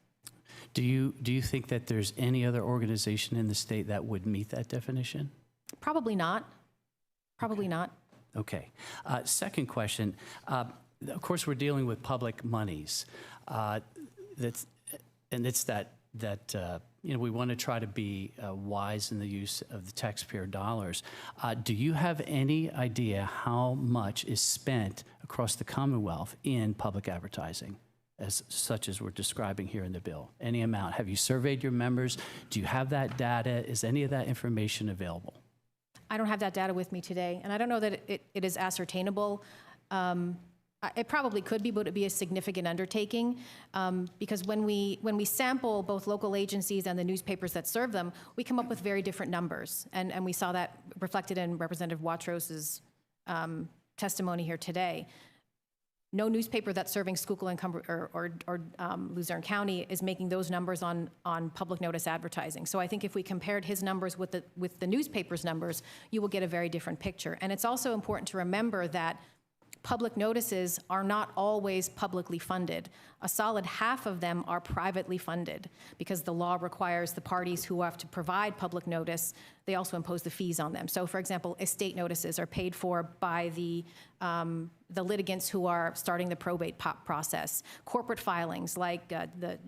Do you think that there's any other organization in the state that would meet that definition? Probably not. Probably not. Okay. Second question. Of course, we're dealing with public monies. We want to try to be wise in the use of the taxpayer dollars. Do you have any idea how much is spent across the Commonwealth in public advertising? as such as we're describing here in the bill? Any amount? Have you surveyed your members? Do you have that data? Is any of that information available? I don't have that data with me today, and I don't know that it is ascertainable. It probably could be, but it'd be a significant undertaking, because when we sample both local agencies and the newspapers that serve them, we come up with very different numbers, and we saw that reflected in Representative Watros's testimony here today. No newspaper that's serving Schuylkill and Luzerne County is making those numbers on public notice advertising. So I think if we compared his numbers with the newspaper's numbers, you will get a very different picture. And it's also important to remember that public notices are not always publicly funded. A solid half of them are privately funded because the law requires the parties who have to provide public notice, they also impose the fees on them. So for example, estate notices are paid for by the litigants who are starting the probate process. Corporate filings like the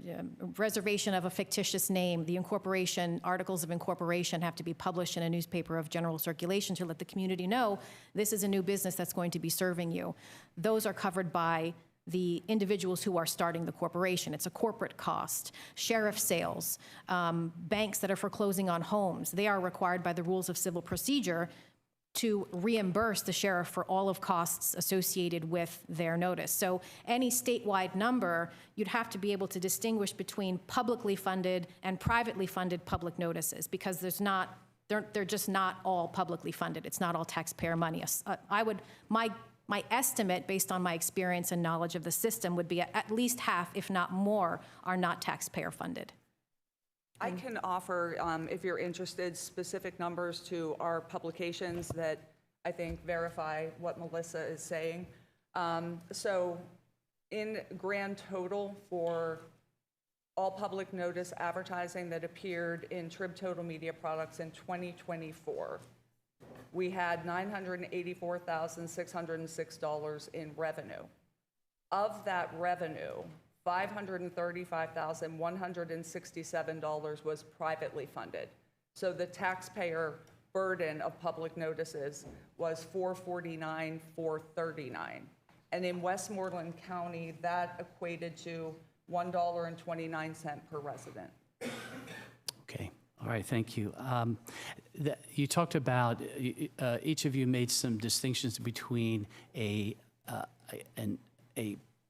reservation of a fictitious name, the incorporation, articles of incorporation have to be published in a newspaper of general circulation to let the community know this is a new business that's going to be serving you. Those are covered by the individuals who are starting the corporation. It's a corporate cost. Sheriff sales, banks that are foreclosing on homes, they are required by the rules of civil procedure to reimburse the sheriff for all of costs associated with their notice. So any statewide number, you'd have to be able to distinguish between publicly funded and privately funded public notices, because they're just not all publicly funded. It's not all taxpayer money. My estimate, based on my experience and knowledge of the system, would be at least half, if not more, are not taxpayer funded. I can offer, if you're interested, specific numbers to our publications that I think verify what Melissa is saying. So in grand total for all public notice advertising that appeared in Trib Total Media Products in 2024, we had $984,606 in revenue. Of that revenue, $535,167 was privately funded. So the taxpayer burden of public notices was $449,439. And in Westmoreland County, that equated to $1.29 per resident. Okay. All right, thank you. You talked about, each of you made some distinctions between a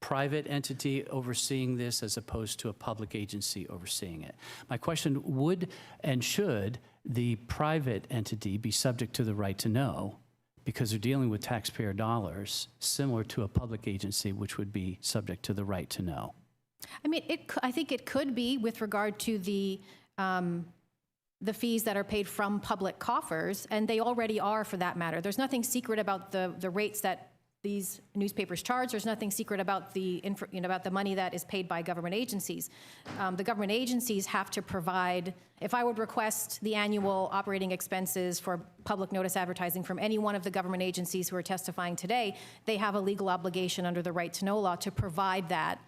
private entity overseeing this as opposed to a public agency overseeing it. My question, would and should the private entity be subject to the right to know, because they're dealing with taxpayer dollars, similar to a public agency which would be subject to the right to know? I mean, I think it could be with regard to the fees that are paid from public coffers, and they already are for that matter. There's nothing secret about the rates that these newspapers charge. There's nothing secret about about the money that is paid by government agencies. The government agencies have to provide, if I would request the annual operating expenses for public notice advertising from any one of the government agencies who are testifying today, they have a legal obligation under the Right to Know law to provide that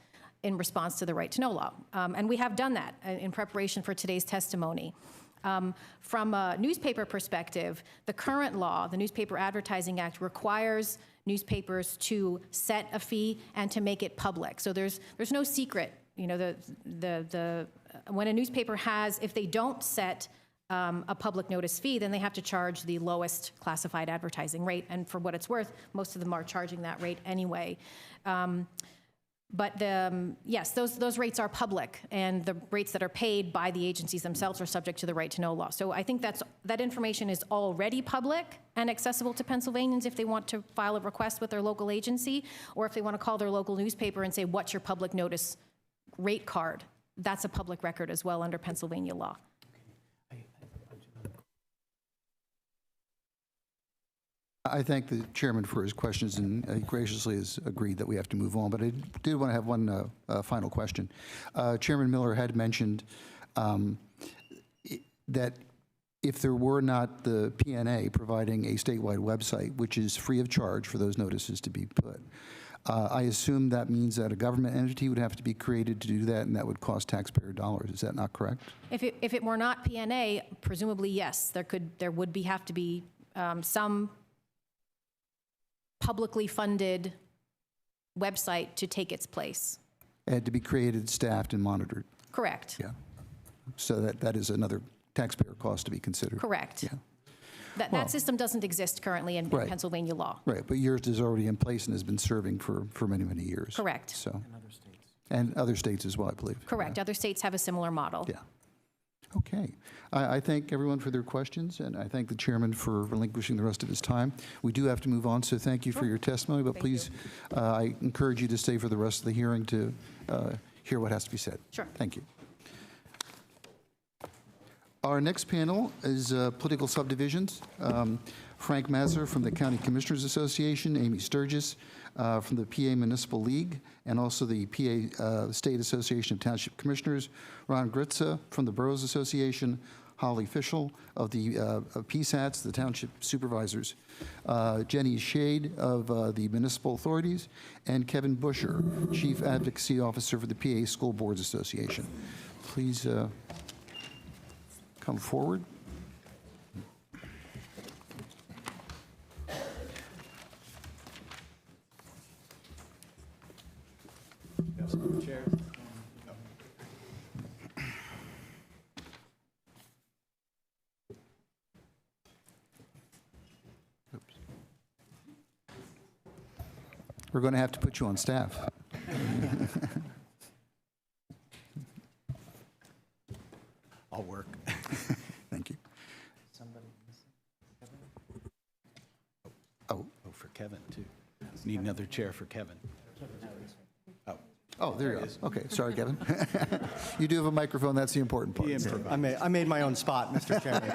in response to the Right to Know law. And we have done that in preparation for today's testimony. From a newspaper perspective, the current law, the Newspaper Advertising Act, requires newspapers to set a fee and to make it public. So there's no secret. You know, when a newspaper has, if they don't set a public notice fee, then they have to charge the lowest classified advertising rate. And for what it's worth, most of them are charging that rate anyway. But yes, those rates are public, and the rates that are paid by the agencies themselves are subject to the Right to Know law. So I think that information is already public and accessible to Pennsylvanians if they want to file a request with their local agency, or if they want to call their local newspaper and say, what's your public notice rate card? That's a public record as well under Pennsylvania law. I thank the chairman for his questions, and he graciously has agreed that we have to move on. But I did want to have one final question. Chairman Miller had mentioned that if there were not the PNA providing a statewide website, which is free of charge for those notices to be put, I assume that means that a government entity would have to be created to do that, and that would cost taxpayer dollars. Is that not correct? If it were not PNA, presumably yes, there would have to be some publicly funded website to take its place. had to be created, staffed, and monitored. Correct. Yeah. So that is another taxpayer cost to be considered. Correct. Yeah. That system doesn't exist currently in Right. Pennsylvania law. Right, but yours is already in place and has been serving for many, many years. Correct. So. And other states as well, I believe. Correct. Other states have a similar model. Yeah. Okay. I thank everyone for their questions, and I thank the chairman for relinquishing the rest of his time. We do have to move on, so thank you for your testimony, but please, I encourage you to stay for the rest of the hearing to hear what has to be said. Sure. Thank you. Our next panel is political subdivisions. Frank Mazur from the County Commissioners Association, Amy Sturgis from the PA Municipal League, and also the PA State Association of Township Commissioners, Ron Gritza from the Boroughs Association, Holly Fischel of the PSATs, the Township Supervisors, Jenny Shade of the Municipal Authorities, and Kevin Busher, Chief Advocacy Officer for the PA School Boards Association. Please come forward. Oops. We're going to have to put you on staff. I'll work. Thank you. Oh, for Kevin, too. Need another chair for Kevin. Oh, there you go. Okay, sorry, Kevin. You do have a microphone, that's the important part. I made my own spot, Mr. Chairman.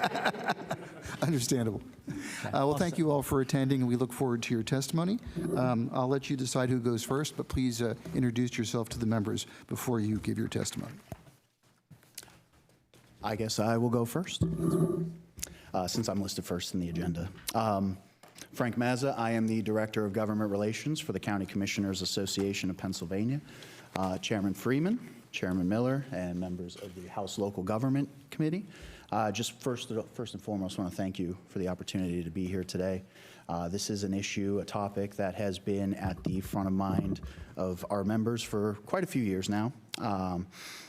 Understandable. Well, thank you all for attending, and we look forward to your testimony. I'll let you decide who goes first, but please introduce yourself to the members before you give your testimony. I guess I will go first, since I'm listed first in the agenda. Frank Mazza, I am the Director of Government Relations for the County Commissioners Association of Pennsylvania. Chairman Freeman, Chairman Miller, and members of the House Local Government Committee. Just first and foremost, I want to thank you for the opportunity to be here today. This is an issue, a topic that has been at the front of mind of our members for quite a few years now.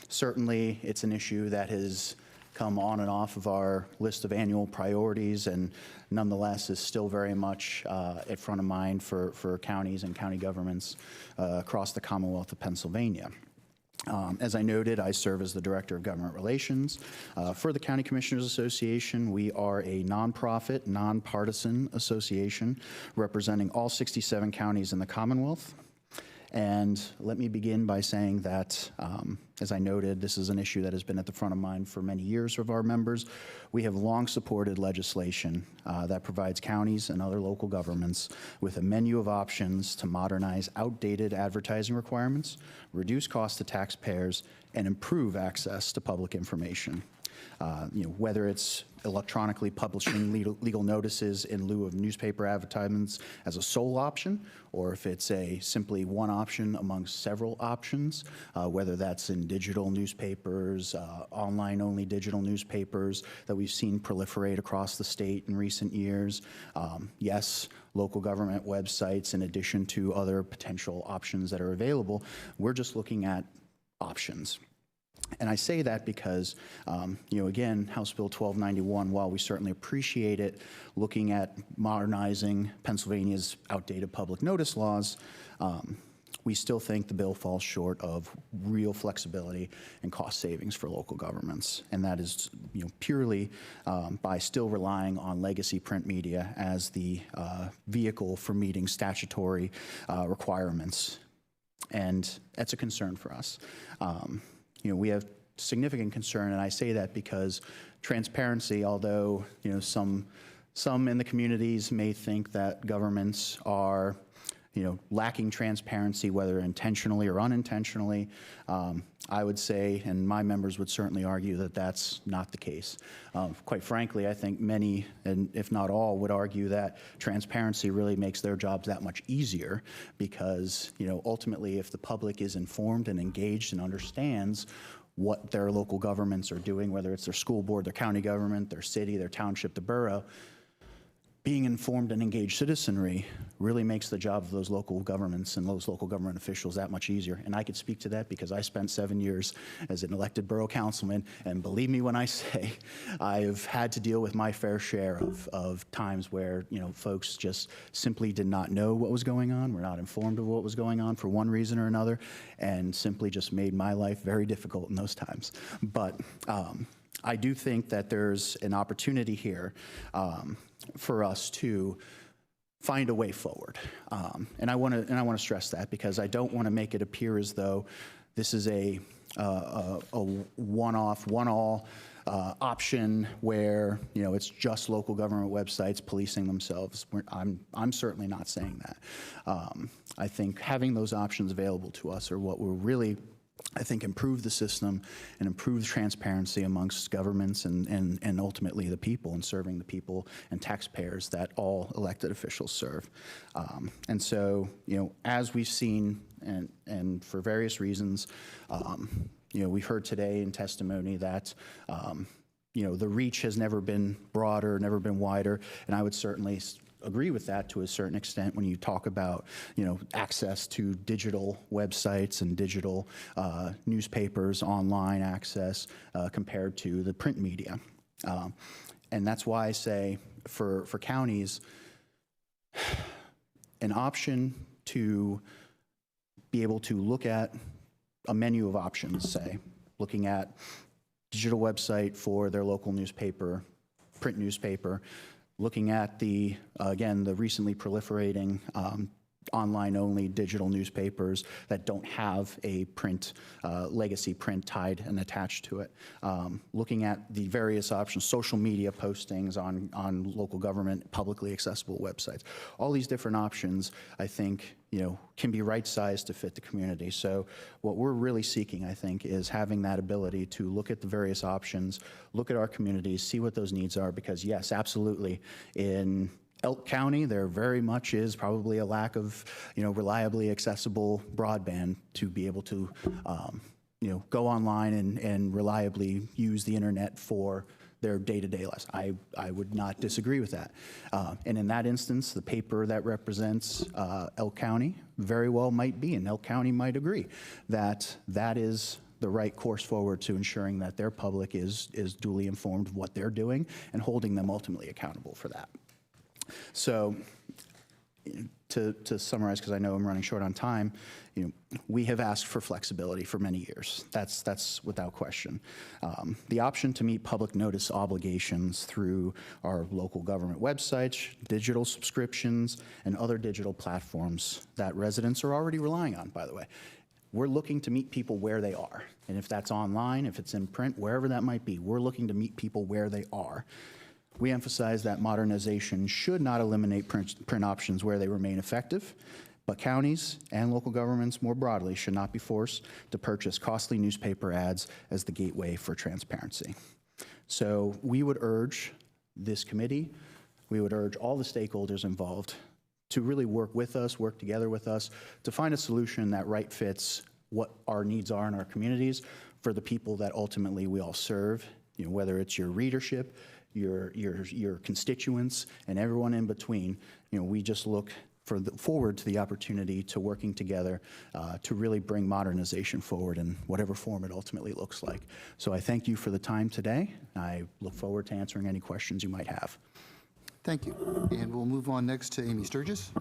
Certainly, it's an issue that has come on and off of our list of annual priorities, and nonetheless is still very much at front of mind for counties and county governments across the Commonwealth of Pennsylvania. As I noted, I serve as the Director of Government Relations for the County Commissioners Association. We are a nonprofit, nonpartisan association representing all 67 counties in the Commonwealth. And let me begin by saying that, as I noted, this is an issue that has been at the front of mind for many years of our members. We have long supported legislation that provides counties and other local governments with a menu of options to modernize outdated advertising requirements, reduce costs to taxpayers, and improve access to public information. Whether it's electronically publishing legal notices in lieu of newspaper advertisements as a sole option, or if it's simply one option among several options, whether that's in digital newspapers, online-only digital newspapers that we've seen proliferate across the state in recent years. Yes, local government websites in addition to other potential options that are available. We're just looking at options. And I say that because, again, House Bill 1291, while we certainly appreciate it, looking at modernizing Pennsylvania's outdated public notice laws, we still think the bill falls short of real flexibility and cost savings for local governments. And that is, purely by still relying on legacy print media as the vehicle for meeting statutory requirements. And that's a concern for us. We have significant concern, and I say that because transparency, although some in the communities may think that governments are lacking transparency, whether intentionally or unintentionally, I would say, and my members would certainly argue, that that's not the case. Quite frankly, I think many, and if not all, would argue that transparency really makes their jobs that much easier because, ultimately, if the public is informed and engaged and understands what their local governments are doing, whether it's their school board, their county government, their city, their township, the borough, being informed and engaged citizenry really makes the job of those local governments and those local government officials that much easier. And I could speak to that because I spent 7 years as an elected borough councilman, and believe me when I say I've had to deal with my fair share of times where, you know, folks just simply did not know what was going on, were not informed of what was going on for one reason or another, and simply just made my life very difficult in those times. But I do think that there's an opportunity here for us to find a way forward, and I want to stress that because I don't want to make it appear as though this is a one-off, one-all option where, you know, it's just local government websites policing themselves. I'm certainly not saying that. I think having those options available to us are what will really, I think, improve the system and improve transparency amongst governments and ultimately the people, and serving the people and taxpayers that all elected officials serve. And so, you know, as we've seen, and for various reasons, you know, we've heard today in testimony that, you know, the reach has never been broader, never been wider, and I would certainly agree with that to a certain extent when you talk about, you know, access to digital websites and digital newspapers, online access compared to the print media. And that's why I say for counties, an option to be able to look at a menu of options, say, looking at digital website for their local newspaper, print newspaper, looking at the, again, the recently proliferating online-only digital newspapers that don't have a print, legacy print tied and attached to it. Looking at the various options, social media postings on local government, publicly accessible websites. All these different options, I think, you know, can be right-sized to fit the community. So what we're really seeking, I think, is having that ability to look at the various options, look at our communities, see what those needs are, because yes, absolutely, in Elk County, there very much is probably a lack of, you know, reliably accessible broadband to be able to, you know, go online and reliably use the internet for their day-to-day lives. I would not disagree with that. And in that instance, the paper that represents Elk County very well might be, and Elk County might agree, that that is the right course forward to ensuring that their public is duly informed of what they're doing and holding them ultimately accountable for that. So to summarize, because I know I'm running short on time, you know, we have asked for flexibility for many years. That's without question. The option to meet public notice obligations through our local government websites, digital subscriptions, and other digital platforms that residents are already relying on, by the way. We're looking to meet people where they are. And if that's online, if it's in print, wherever that might be, we're looking to meet people where they are. We emphasize that modernization should not eliminate print options where they remain effective, but counties and local governments more broadly should not be forced to purchase costly newspaper ads as the gateway for transparency. So we would urge this committee, we would urge all the stakeholders involved to really work with us, work together with us to find a solution that right fits what our needs are in our communities for the people that ultimately we all serve, you know, whether it's your readership, your constituents, and everyone in between. You know, we just look forward to the opportunity to working together to really bring modernization forward in whatever form it ultimately looks like. So I thank you for the time today. I look forward to answering any questions you might have. Thank you. And we'll move on next to Amy Sturgis,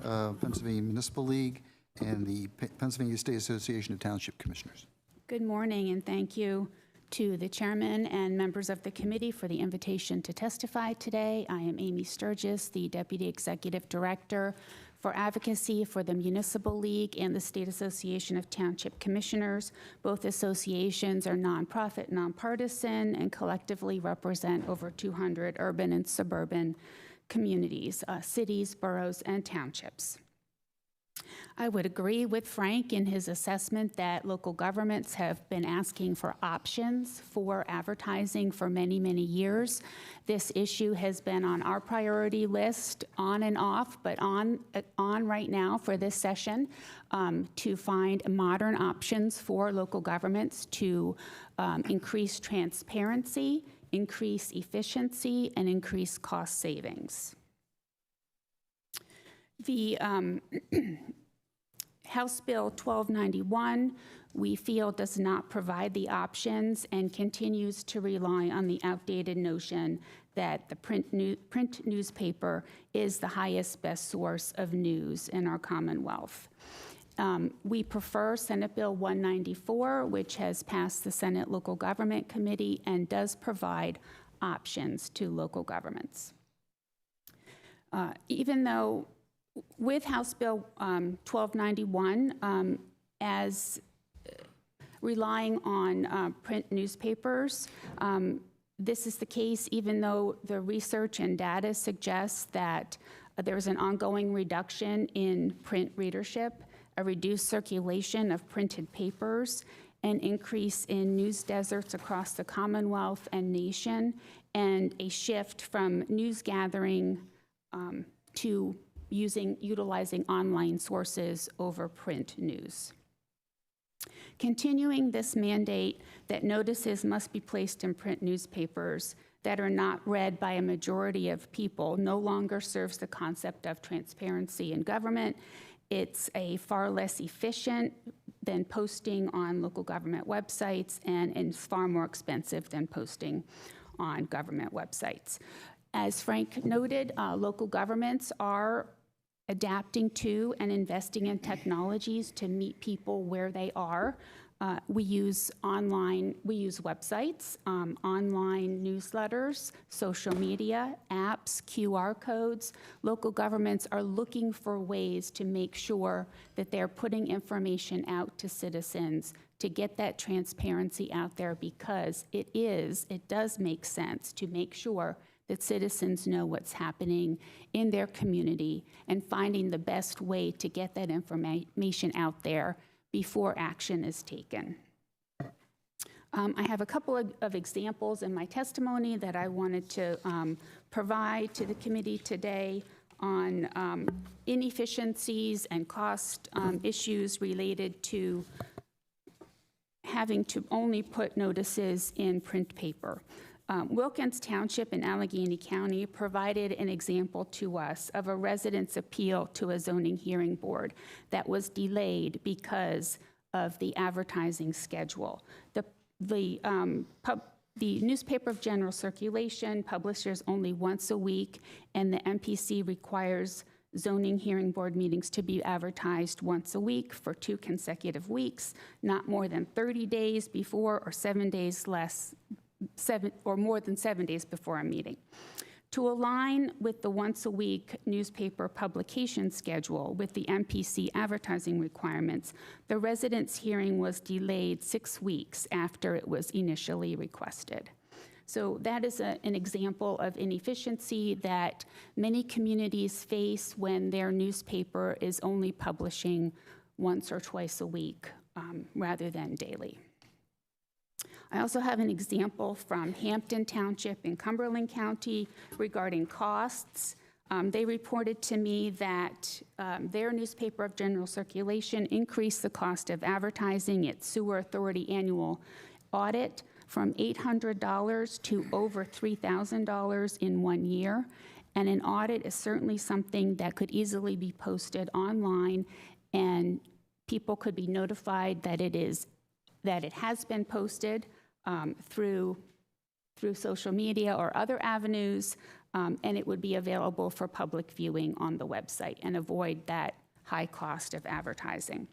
Pennsylvania Municipal League and the Pennsylvania State Association of Township Commissioners. Good morning, and thank you to the chairman and members of the committee for the invitation to testify today. I am Amy Sturgis, the Deputy Executive Director for Advocacy for the Municipal League and the State Association of Township Commissioners. Both associations are nonprofit, nonpartisan, and collectively represent over 200 urban and suburban communities, cities, boroughs, and townships. I would agree with Frank in his assessment that local governments have been asking for options for advertising for many, many years. This issue has been on our priority list on and off, but on right now for this session to find modern options for local governments to increase transparency, increase efficiency, and increase cost savings. The House Bill 1291, we feel, does not provide the options and continues to rely on the outdated notion that the print newspaper is the highest, best source of news in our Commonwealth. We prefer Senate Bill 194, which has passed the Senate Local Government Committee and does provide options to local governments. Even though with House Bill 1291, as relying on print newspapers, this is the case even though the research and data suggests that there's an ongoing reduction in print readership, a reduced circulation of printed papers, an increase in news deserts across the Commonwealth and nation, and a shift from news gathering to utilizing online sources over print news. Continuing this mandate that notices must be placed in print newspapers that are not read by a majority of people no longer serves the concept of transparency in government. It's a far less efficient than posting on local government websites, and it's far more expensive than posting on government websites. As Frank noted, local governments are adapting to and investing in technologies to meet people where they are. We use websites, online newsletters, social media, apps, QR codes. Local governments are looking for ways to make sure that they're putting information out to citizens to get that transparency out there, because it does make sense to make sure that citizens know what's happening in their community and finding the best way to get that information out there before action is taken. I have a couple of examples in my testimony that I wanted to provide to the committee today on inefficiencies and cost issues related to having to only put notices in print paper. Wilkins Township in Allegheny County provided an example to us of a resident's appeal to a zoning hearing board that was delayed because of the advertising schedule. The newspaper of general circulation publishes only once a week, and the MPC requires zoning hearing board meetings to be advertised once a week for 2 consecutive weeks, not more than 30 days before or 7 days more than 7 days before a meeting. To align with the once-a-week newspaper publication schedule with the MPC advertising requirements, the residents' hearing was delayed 6 weeks after it was initially requested. So that is an example of inefficiency that many communities face when their newspaper is only publishing once or twice a week rather than daily. I also have an example from Hampton Township in Cumberland County regarding costs. They reported to me that their newspaper of general circulation increased the cost of advertising its sewer authority annual audit from $800 to over $3,000 in 1 year. And an audit is certainly something that could easily be posted online, and people could be notified that it has been posted through social media or other avenues, and it would be available for public viewing on the website and avoid that high cost of advertising.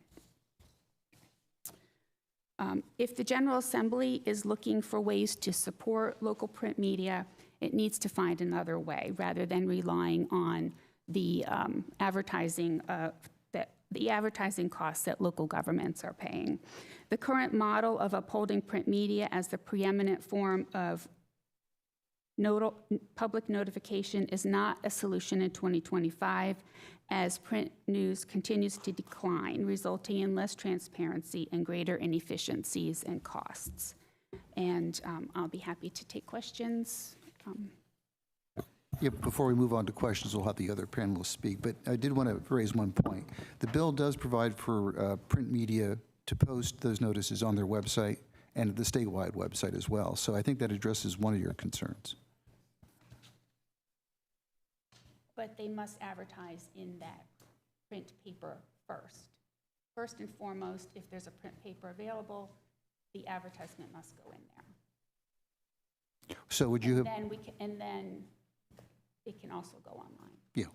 If the General Assembly is looking for ways to support local print media, it needs to find another way rather than relying on the advertising costs that local governments are paying. The current model of upholding print media as the preeminent form of public notification is not a solution in 2025, as print news continues to decline, resulting in less transparency and greater inefficiencies and costs. And I'll be happy to take questions. Yeah, before we move on to questions, we'll have the other panelists speak, but I did want to raise one point. The bill does provide for print media to post those notices on their website and the statewide website as well. So I think that addresses one of your concerns. But they must advertise in print paper first. First and foremost, if there's a print paper available, the advertisement must go in there. So would you have, And then it can also go online. yeah,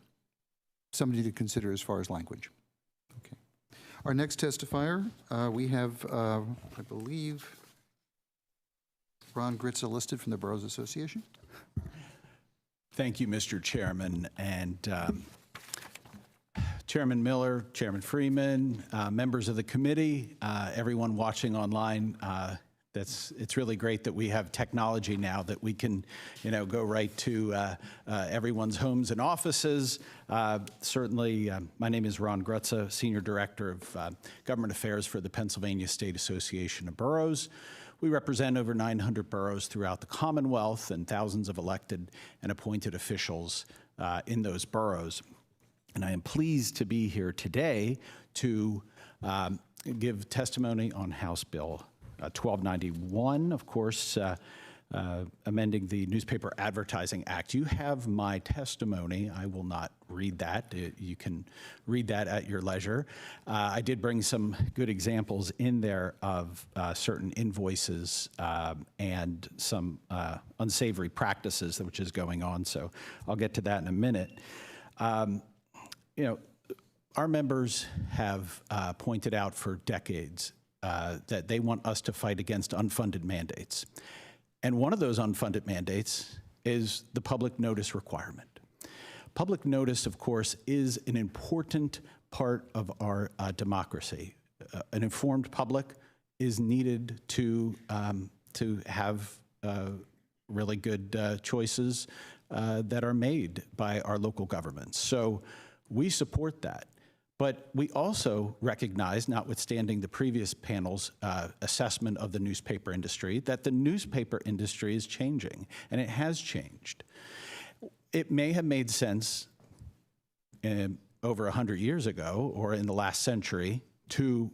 somebody to consider as far as language. Okay. Our next testifier, we have, I believe, Ron Gritza listed from the Boroughs Association. Thank you, Mr. Chairman. And Chairman Miller, Chairman Freeman, members of the committee, everyone watching online, it's really great that we have technology now that we can, go right to everyone's homes and offices. Certainly, my name is Ron Grutza, Senior Director of Government Affairs for the Pennsylvania State Association of Boroughs. We represent over 900 boroughs throughout the Commonwealth and thousands of elected and appointed officials in those boroughs. And I am pleased to be here today to give testimony on House Bill 1291, of course, amending the Newspaper Advertising Act. You have my testimony. I will not read that. You can read that at your leisure. I did bring some good examples in there of certain invoices and some unsavory practices, which is going on. So I'll get to that in a minute. Our members have pointed out for decades that they want us to fight against unfunded mandates. And one of those unfunded mandates is the public notice requirement. Public notice, of course, is an important part of our democracy. An informed public is needed to have really good choices that are made by our local governments. So we support that. But we also recognize, notwithstanding the previous panel's assessment of the newspaper industry, that the newspaper industry is changing, and it has changed. It may have made sense over 100 years ago or in the last century to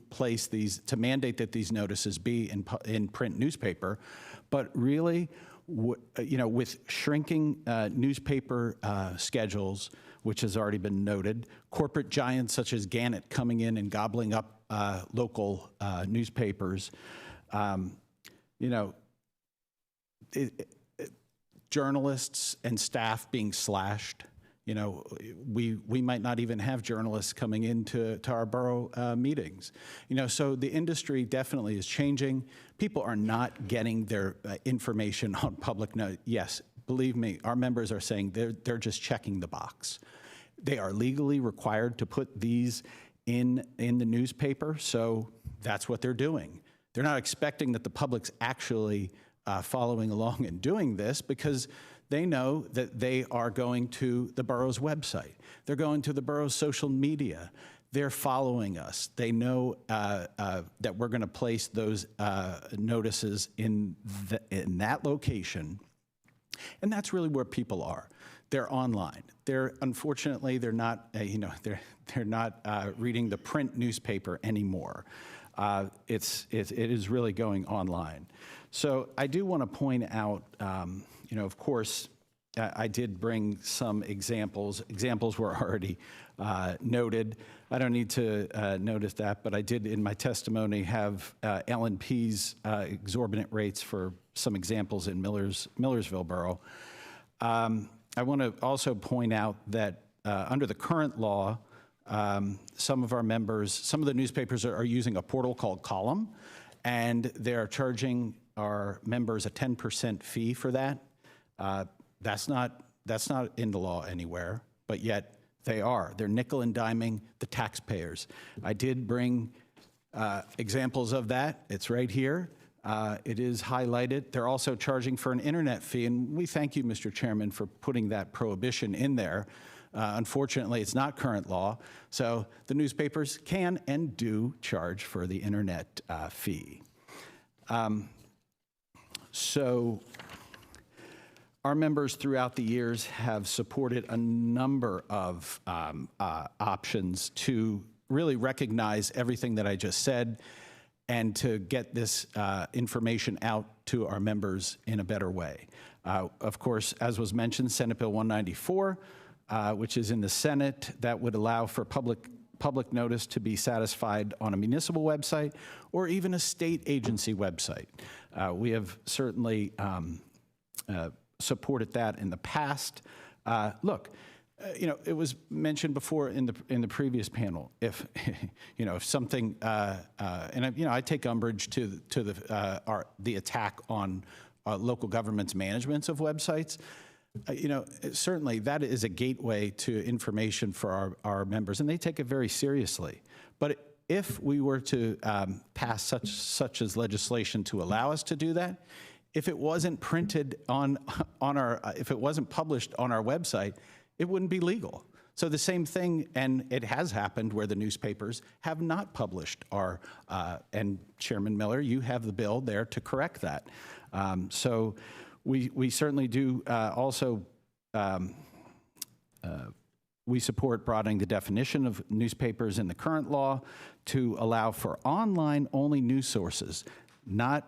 mandate that these notices be in print newspaper, but really, with shrinking newspaper schedules, which has already been noted, corporate giants such as Gannett coming in and gobbling up local newspapers, journalists and staff being slashed. We might not even have journalists coming into our borough meetings. So the industry definitely is changing. People are not getting their information on public note. Yes, believe me, our members are saying they're just checking the box. They are legally required to put these in the newspaper, so that's what they're doing. They're not expecting that the public's actually following along and doing this because they know that they are going to the borough's website. They're going to the borough's social media. They're following us. They know that we're going to place those notices in that location. And that's really where people are. They're online. Unfortunately, they're not, they're not reading the print newspaper anymore. It is really going online. So I do want to point out, of course, I did bring some examples. Examples were already noted. I don't need to notice that, but I did in my testimony have L&P's exorbitant rates for some examples in Millersville Borough. I want to also point out that under the current law, some of our members, some of the newspapers are using a portal called Column, and they're charging our members a 10% fee for that. That's not in the law anywhere, but yet they are. They're nickel and diming the taxpayers. I did bring examples of that. It's right here. It is highlighted. They're also charging for an internet fee, and we thank you, Mr. Chairman, for putting that prohibition in there. Unfortunately, it's not current law, so the newspapers can and do charge for the internet fee. So our members throughout the years have supported a number of options to really recognize everything that I just said and to get this information out to our members in a better way. Of course, as was mentioned, Senate Bill 194, which is in the Senate, that would allow for public public notice to be satisfied on a municipal website or even a state agency website. We have certainly supported that in the past. Look, it was mentioned before in the previous panel. If if something, and I take umbrage to the attack on local government's managements of websites. Certainly that is a gateway to information for our members, and they take it very seriously. But if we were to pass such as legislation to allow us to do that, if it wasn't printed if it wasn't published on our website, it wouldn't be legal. So the same thing, and it has happened where the newspapers have not published and Chairman Miller, you have the bill there to correct that. So we certainly do also, we support broadening the definition of newspapers in the current law to allow for online-only news sources, not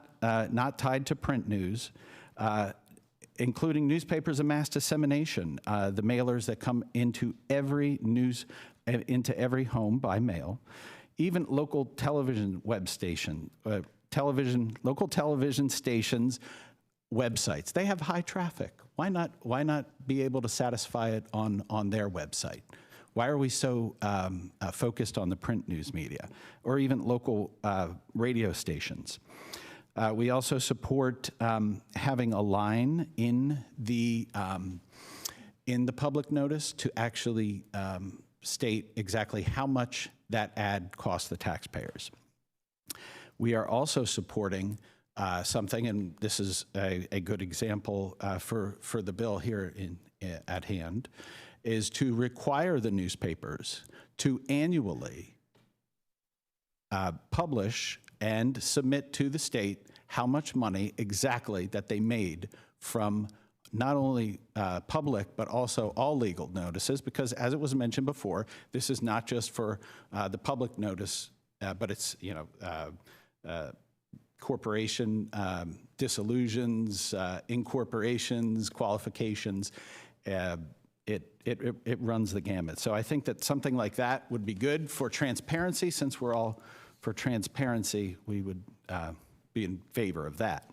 tied to print news, including newspapers of mass dissemination, the mailers that come into every home by mail, even local television local television stations, websites. They have high traffic. Why not be able to satisfy it on their website? Why are we so focused on the print news media or even local radio stations? We also support having a line in the public notice to actually state exactly how much that ad costs the taxpayers. We are also supporting something, and this is a good example for the bill here at hand, is to require the newspapers to annually publish and submit to the state how much money exactly that they made from not only public, but also all legal notices, because as it was mentioned before, this is not just for the public notice, but it's, corporation dissolutions, incorporations, qualifications. It runs the gamut. So I think that something like that would be good for transparency. Since we're all for transparency, we would be in favor of that.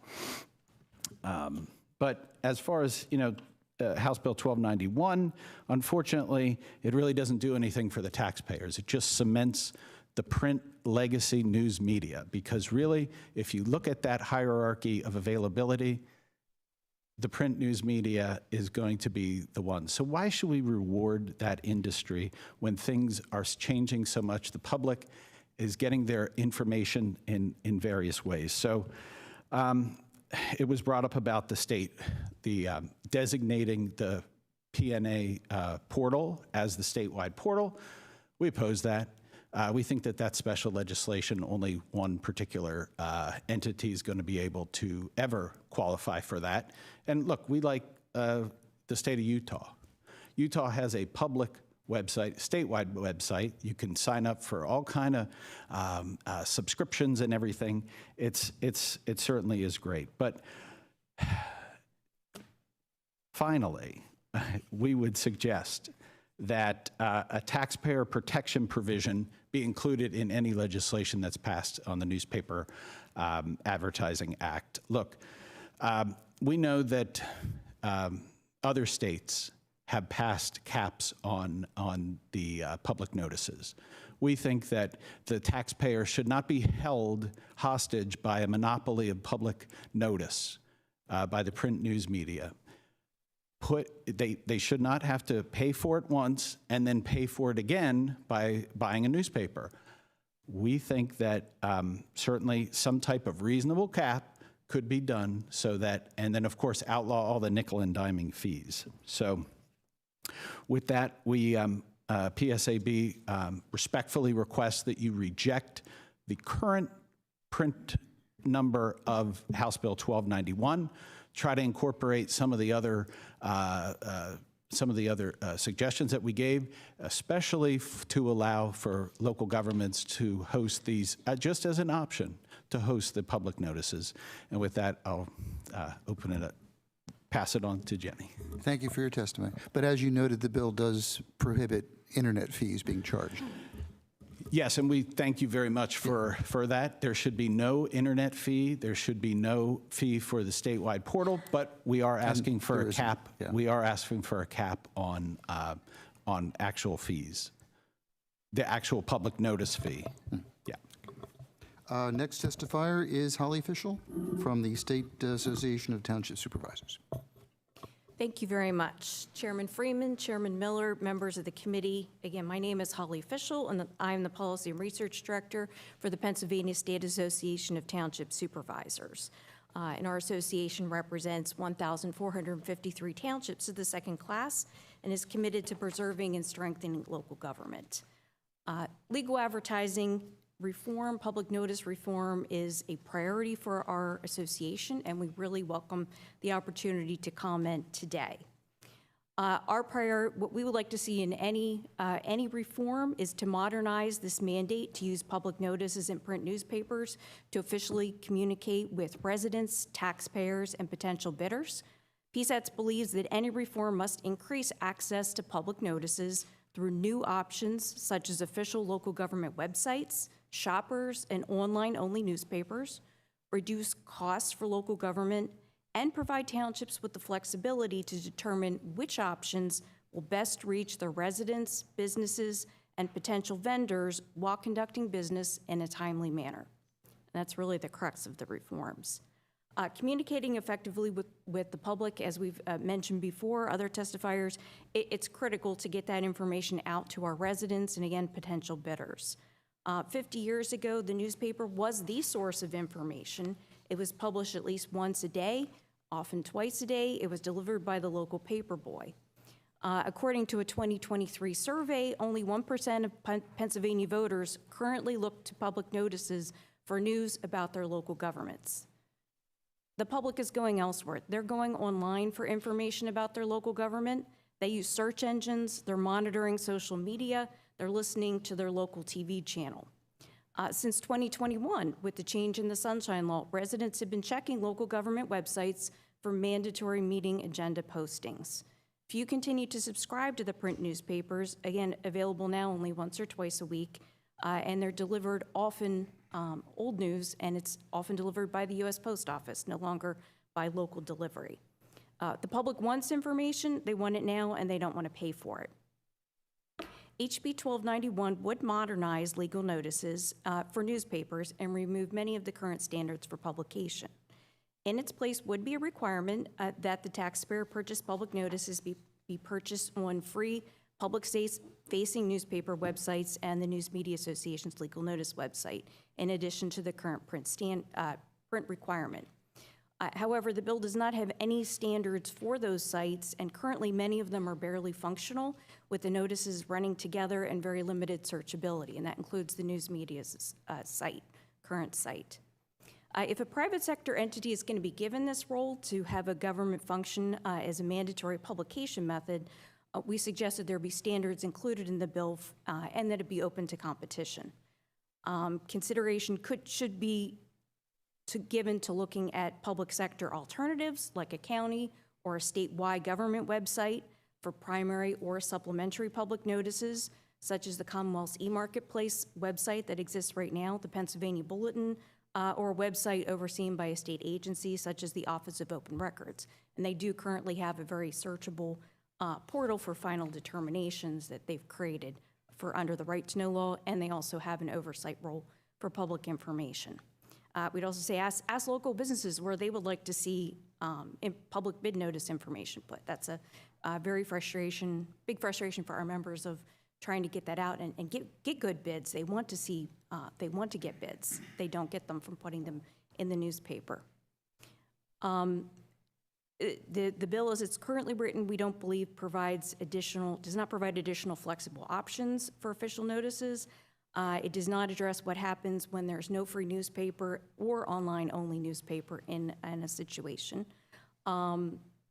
But as far as, House Bill 1291, unfortunately, it really doesn't do anything for the taxpayers. It just cements the print legacy news media, because really, if you look at that hierarchy of availability, the print news media is going to be the one. So why should we reward that industry when things are changing so much? The public is getting their information in various ways. So it was brought up about the state, designating the PNA portal as the statewide portal. We oppose that. We think that special legislation, only one particular entity is going to be able to ever qualify for that. And look, we like the state of Utah. Utah has a public website, statewide website. You can sign up for all kind of subscriptions and everything. It certainly is great. But finally, we would suggest that a taxpayer protection provision be included in any legislation that's passed on the Newspaper Advertising Act. Look, we know that other states have passed caps on the public notices. We think that the taxpayer should not be held hostage by a monopoly of public notice by the print news media. They should not have to pay for it once and then pay for it again by buying a newspaper. We think that certainly some type of reasonable cap could be done so that, and then of course outlaw all the nickel and diming fees. So with that, we, PSAB respectfully requests that you reject the current print number of House Bill 1291, try to incorporate some of the other suggestions that we gave, especially to allow for local governments to host these, just as an option, to host the public notices. And with that, I'll open it up, pass it on to Jenny. Thank you for your testimony. But as you noted, the bill does prohibit internet fees being charged. Yes, and we thank you very much for that. There should be no internet fee. There should be no fee for the statewide portal, but we are asking for there a isn't, cap. yeah. We are asking for a cap on actual fees, the actual public notice fee. Yeah. Next testifier is Holly Fischel from the State Association of Township Supervisors. Thank you very much. Chairman Freeman, Chairman Miller, members of the committee. Again, my name is Holly Fischel, and I'm the Policy and Research Director for the Pennsylvania State Association of Township Supervisors. And our association represents 1,453 townships of the second class and is committed to preserving and strengthening local government. Legal advertising reform, public notice reform is a priority for our association, and we really welcome the opportunity to comment today. What we would like to see in any reform is to modernize this mandate to use public notices in print newspapers to officially communicate with residents, taxpayers, and potential bidders. PSATS believes that any reform must increase access to public notices through new options such as official local government websites, shoppers, and online-only newspapers, reduce costs for local government, and provide townships with the flexibility to determine which options will best reach their residents, businesses, and potential vendors while conducting business in a timely manner. And that's really the crux of the reforms. Communicating effectively with the public, as we've mentioned before, other testifiers, it's critical to get that information out to our residents and, again, potential bidders. 50 years ago, the newspaper was the source of information. It was published at least once a day, often twice a day. It was delivered by the local paper boy. According to a 2023 survey, only 1% of Pennsylvania voters currently look to public notices for news about their local governments. The public is going elsewhere. They're going online for information about their local government. They use search engines. They're monitoring social media. They're listening to their local TV channel. Since 2021, with the change in the Sunshine Law, residents have been checking local government websites for mandatory meeting agenda postings. If you continue to subscribe to the print newspapers, again, available now only once or twice a week, and they're delivered often, old news, and it's often delivered by the U.S. Post Office, no longer by local delivery. The public wants information, they want it now, and they don't want to pay for it. HB 1291 would modernize legal notices for newspapers and remove many of the current standards for publication. In its place would be a requirement that the taxpayer purchase public notices be purchased on free public-facing newspaper websites and the News Media Association's legal notice website, in addition to the current print requirement. However, the bill does not have any standards for those sites, and currently many of them are barely functional, with the notices running together and very limited searchability, and that includes the News Media's current site. If a private sector entity is going to be given this role to have a government function as a mandatory publication method, we suggest that there be standards included in the bill and that it be open to competition. Consideration should be given to looking at public sector alternatives like a county or a statewide government website for primary or supplementary public notices, such as the Commonwealth's e-marketplace website that exists right now, the Pennsylvania Bulletin, or a website overseen by a state agency such as the Office of Open Records. And they do currently have a very searchable portal for final determinations that they've created for under the Right to Know law, and they also have an oversight role for public information. We'd also say ask local businesses where they would like to see public bid notice information put. That's a big frustration for our members of trying to get that out and get good bids. They want to get bids. They don't get them from putting them in the newspaper. The bill as it's currently written, we don't believe does not provide additional flexible options for official notices. It does not address what happens when there's no free newspaper or online-only newspaper in a situation.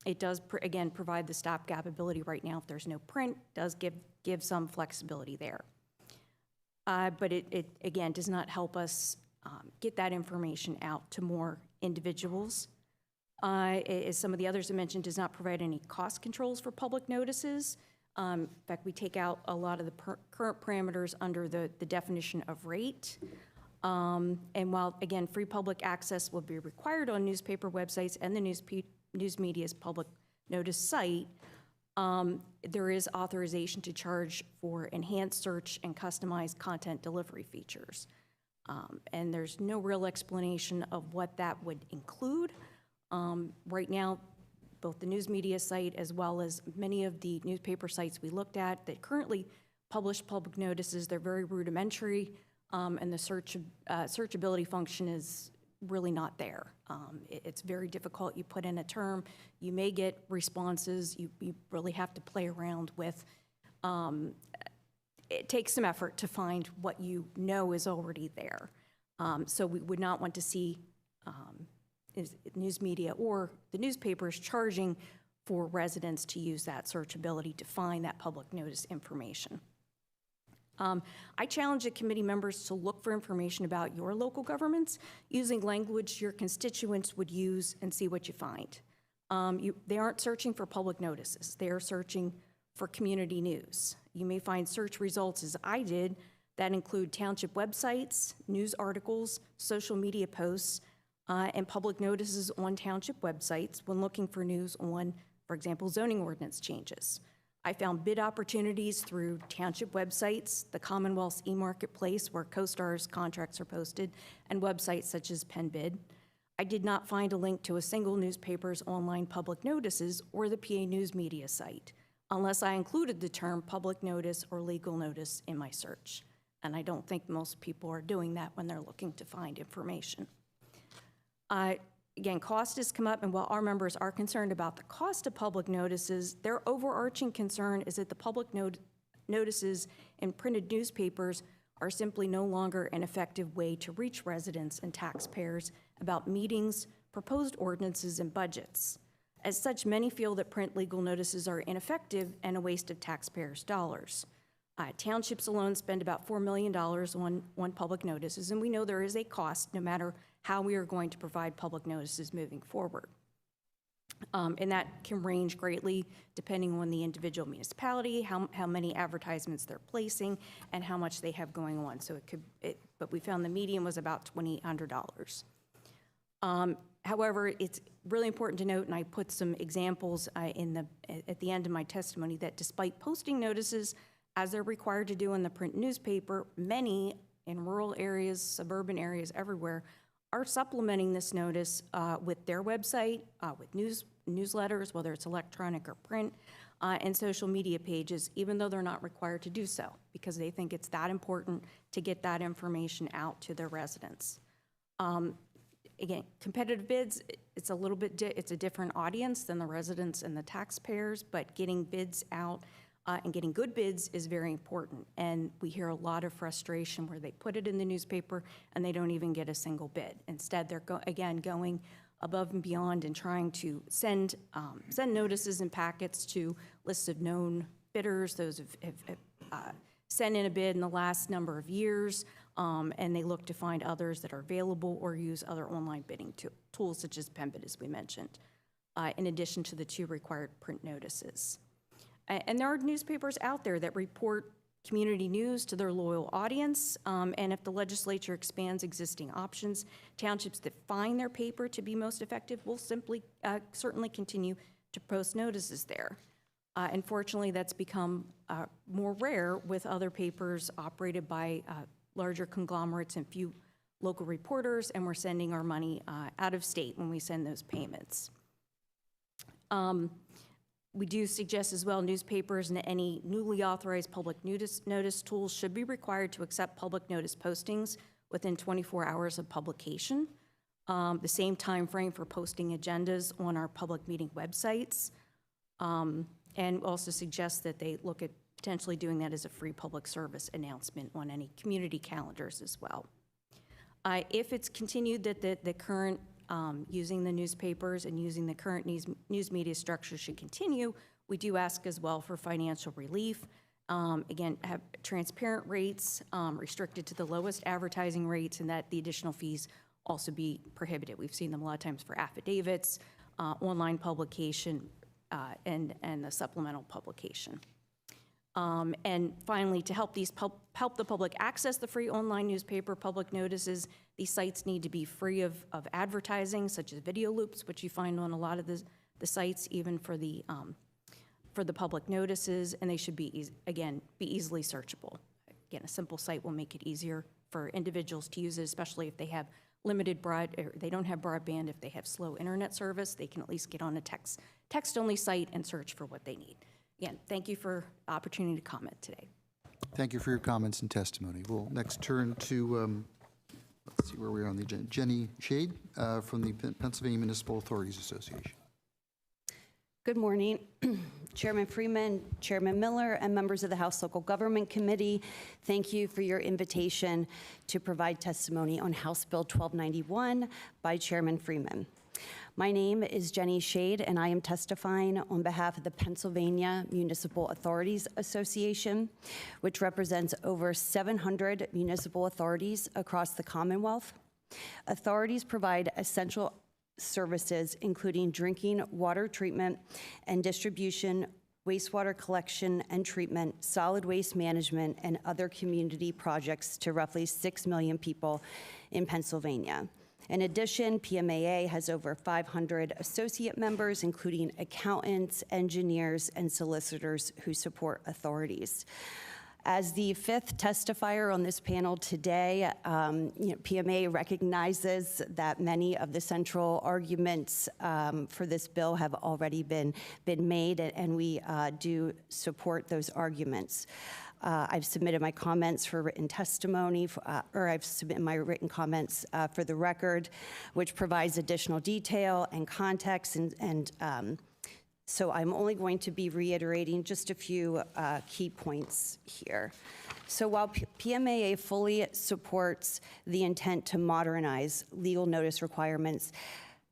It does, again, provide the stopgap ability right now if there's no print, does give some flexibility there. But it, again, does not help us get that information out to more individuals. As some of the others have mentioned, does not provide any cost controls for public notices. In fact, we take out a lot of the current parameters under the definition of rate. And while, again, free public access will be required on newspaper websites and the news media's public notice site, there is authorization to charge for enhanced search and customized content delivery features. And there's no real explanation of what that would include. Right now, both the news media site as well as many of the newspaper sites we looked at that currently publish public notices, they're very rudimentary, and the searchability function is really not there. It's very difficult. You put in a term, you may get responses. You really have to play around with. It takes some effort to find what you know is already there. So we would not want to see news media or the newspapers charging for residents to use that searchability to find that public notice information. I challenge the committee members to look for information about your local governments using language your constituents would use and see what you find. They aren't searching for public notices. They are searching for community news. You may find search results, as I did, that include township websites, news articles, social media posts, and public notices on township websites when looking for news on, for example, zoning ordinance changes. I found bid opportunities through township websites, the Commonwealth's e-marketplace where CoStar's contracts are posted, and websites such as PenBid. I did not find a link to a single newspaper's online public notices or the PA News Media site, unless I included the term public notice or legal notice in my search. And I don't think most people are doing that when they're looking to find information. Again, cost has come up, and while our members are concerned about the cost of public notices, their overarching concern is that the public notices in printed newspapers are simply no longer an effective way to reach residents and taxpayers about meetings, proposed ordinances, and budgets. As such, many feel that print legal notices are ineffective and a waste of taxpayers' dollars. Townships alone spend about $4 million on public notices, and we know there is a cost no matter how we are going to provide public notices moving forward. And that can range greatly depending on the individual municipality, how many advertisements they're placing, and how much they have going on. So but we found the median was about $2,800. However, it's really important to note, and I put some examples at the end of my testimony, that despite posting notices as they're required to do in the print newspaper, many in rural areas, suburban areas, everywhere, are supplementing this notice with their website, with newsletters, whether it's electronic or print, and social media pages, even though they're not required to do so, because they think it's that important to get that information out to their residents. Again, competitive bids, it's a little bit, it's a different audience than the residents and the taxpayers, but getting bids out and getting good bids is very important. And we hear a lot of frustration where they put it in the newspaper and they don't even get a single bid. Instead, they're going above and beyond and trying to send notices and packets to lists of known bidders. Those have sent in a bid in the last number of years, and they look to find others that are available or use other online bidding tools such as PenBid, as we mentioned, in addition to the 2 required print notices. And there are newspapers out there that report community news to their loyal audience, and if the legislature expands existing options, townships that find their paper to be most effective will simply certainly continue to post notices there. Unfortunately, that's become more rare with other papers operated by larger conglomerates and few local reporters, and we're sending our money out of state when we send those payments. We do suggest as well newspapers and any newly authorized public notice tools should be required to accept public notice postings within 24 hours of publication. The same time frame for posting agendas on our public meeting websites. And also suggest that they look at potentially doing that as a free public service announcement on any community calendars as well. If it's continued that the current using the newspapers and using the current news media structure should continue, we do ask as well for financial relief. Again, have transparent rates restricted to the lowest advertising rates, and that the additional fees also be prohibited. We've seen them a lot of times for affidavits, online publication, and the supplemental publication. And finally, to help help the public access the free online newspaper public notices, these sites need to be free of advertising, such as video loops, which you find on a lot of the sites, even for the public notices, and they should be, again, be easily searchable. Again, a simple site will make it easier for individuals to use it, especially if they have or they don't have broadband. If they have slow internet service, they can at least get on a text-only site and search for what they need. Again, thank you for the opportunity to comment today. Thank you for your comments and testimony. We'll next turn to, let's see where we are on the agenda, Jenny Shade from the Pennsylvania Municipal Authorities Association. Good morning, Chairman Freeman, Chairman Miller, and members of the House Local Government Committee. Thank you for your invitation to provide testimony on House Bill 1291 by Chairman Freeman. My name is Jenny Shade, and I am testifying on behalf of the Pennsylvania Municipal Authorities Association, which represents over 700 municipal authorities across the Commonwealth. Authorities provide essential services, including drinking water treatment and distribution, wastewater collection and treatment, solid waste management, and other community projects to roughly 6 million people in Pennsylvania. In addition, PMAA has over 500 associate members, including accountants, engineers, and solicitors who support authorities. As the fifth testifier on this panel today, PMA recognizes that many of the central arguments for this bill have already been made, and we do support those arguments. I've submitted my comments for written testimony, or I've submitted my written comments for the record, which provides additional detail and context, and so I'm only going to be reiterating just a few key points here. So while PMAA fully supports the intent to modernize legal notice requirements,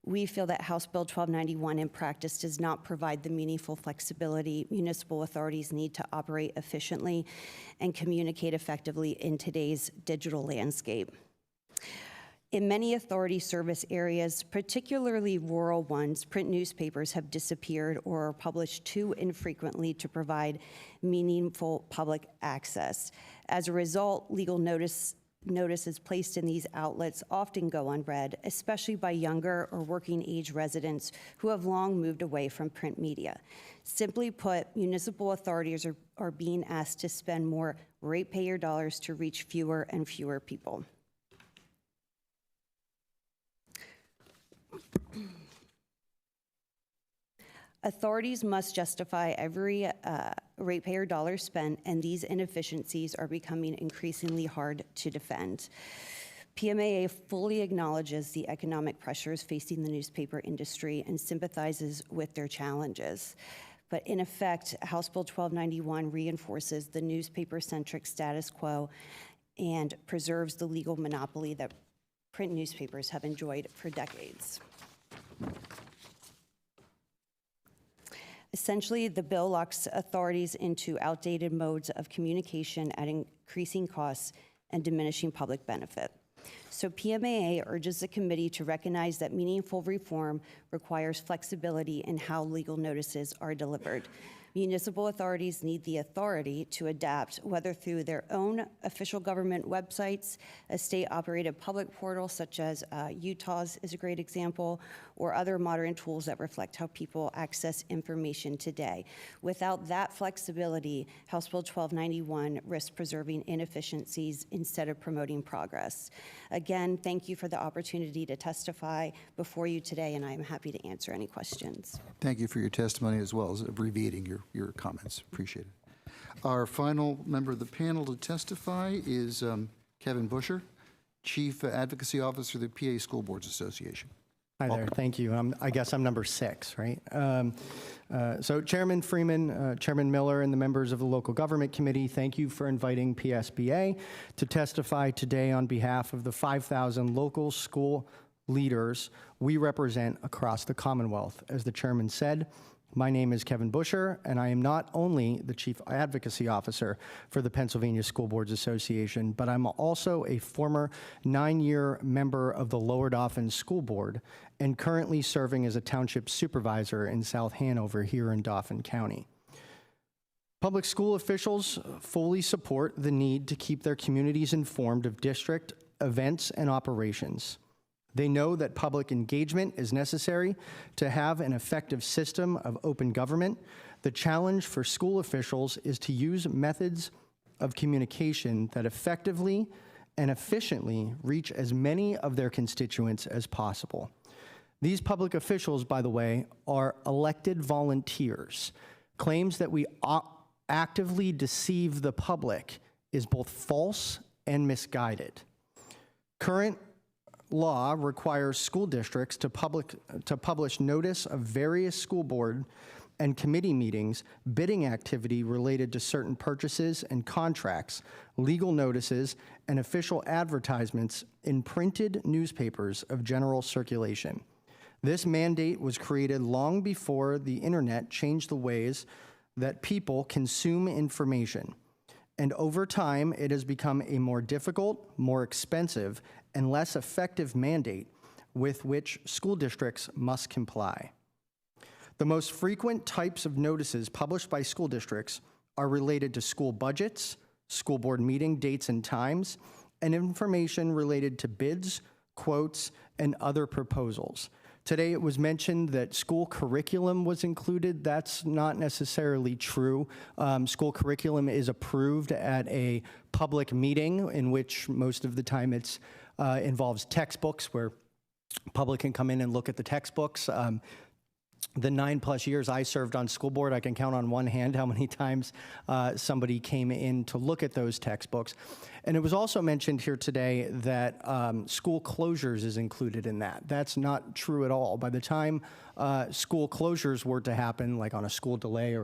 we feel that House Bill 1291 in practice does not provide the meaningful flexibility municipal authorities need to operate efficiently and communicate effectively in today's digital landscape. In many authority service areas, particularly rural ones, print newspapers have disappeared or are published too infrequently to provide meaningful public access. As a result, legal notices placed in these outlets often go unread, especially by younger or working age residents who have long moved away from print media. Simply put, municipal authorities are being asked to spend more ratepayer dollars to reach fewer and fewer people. Authorities must justify every ratepayer dollar spent, and these inefficiencies are becoming increasingly hard to defend. PMAA fully acknowledges the economic pressures facing the newspaper industry and sympathizes with their challenges. But in effect, House Bill 1291 reinforces the newspaper-centric status quo and preserves the legal monopoly that print newspapers have enjoyed for decades. Essentially, the bill locks authorities into outdated modes of communication at increasing costs and diminishing public benefit. So PMAA urges the committee to recognize that meaningful reform requires flexibility in how legal notices are delivered. Municipal authorities need the authority to adapt, whether through their own official government websites, a state-operated public portal such as Utah's is a great example, or other modern tools that reflect how people access information today. Without that flexibility, House Bill 1291 risks preserving inefficiencies instead of promoting progress. Again, thank you for the opportunity to testify before you today, and I am happy to answer any questions. Thank you for your testimony as well as abbreviating your comments. Appreciate it. Our final member of the panel to testify is Kevin Busher, Chief Advocacy Officer of the PA School Boards Association. Hi there. Thank you. I guess I'm number 6, right? So Chairman Freeman, Chairman Miller, and the members of the Local Government Committee, thank you for inviting PSBA to testify today on behalf of the 5,000 local school leaders we represent across the Commonwealth. As the chairman said, my name is Kevin Busher, and I am not only the Chief Advocacy Officer for the Pennsylvania School Boards Association, but I'm also a former 9-year member of the Lower Dauphin School Board and currently serving as a township supervisor in South Hanover here in Dauphin County. Public school officials fully support the need to keep their communities informed of district events and operations. They know that public engagement is necessary to have an effective system of open government. The challenge for school officials is to use methods of communication that effectively and efficiently reach as many of their constituents as possible. These public officials, by the way, are elected volunteers. Claims that we actively deceive the public is both false and misguided. Current law requires school districts to publish notice of various school board and committee meetings, bidding activity related to certain purchases and contracts, legal notices, and official advertisements in printed newspapers of general circulation. This mandate was created long before the internet changed the ways that people consume information. And over time, it has become a more difficult, more expensive, and less effective mandate with which school districts must comply. The most frequent types of notices published by school districts are related to school budgets, school board meeting dates and times, and information related to bids, quotes, and other proposals. Today it was mentioned that school curriculum was included. That's not necessarily true. School curriculum is approved at a public meeting in which most of the time it's involves textbooks where public can come in and look at the textbooks. The 9+ years I served on school board, I can count on one hand how many times somebody came in to look at those textbooks. And it was also mentioned here today that school closures is included in that. That's not true at all. By the time school closures were to happen, like on a school delay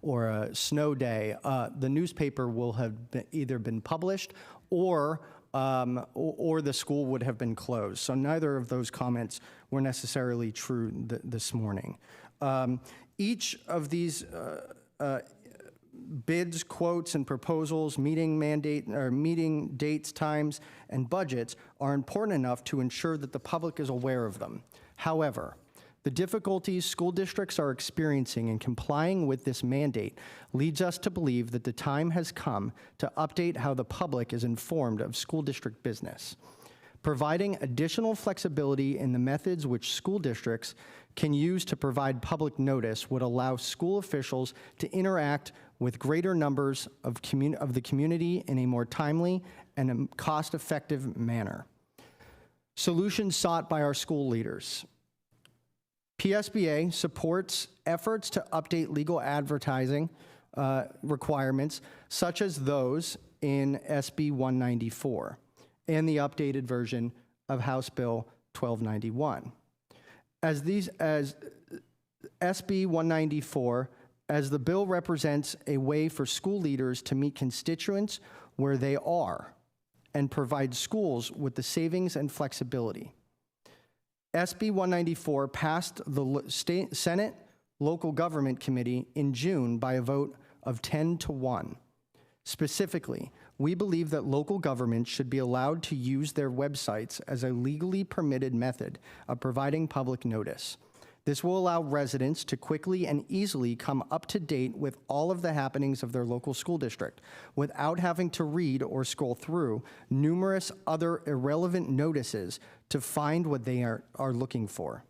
or a snow day, the newspaper will have either been published or the school would have been closed. So neither of those comments were necessarily true this morning. Each of these bids, quotes, and proposals, meeting dates, times, and budgets are important enough to ensure that the public is aware of them. However, the difficulties school districts are experiencing in complying with this mandate leads us to believe that the time has come to update how the public is informed of school district business. Providing additional flexibility in the methods which school districts can use to provide public notice would allow school officials to interact with greater numbers of the community in a more timely and a cost-effective manner. Solutions sought by our school leaders. PSBA supports efforts to update legal advertising requirements, such as those in SB 194 and the updated version of House Bill 1291. As SB 194, as the bill represents a way for school leaders to meet constituents where they are and provide schools with the savings and flexibility. SB 194 passed the Senate Local Government Committee in June by a vote of 10-1. Specifically, we believe that local governments should be allowed to use their websites as a legally permitted method of providing public notice. This will allow residents to quickly and easily come up to date with all of the happenings of their local school district without having to read or scroll through numerous other irrelevant notices to find what they are looking for.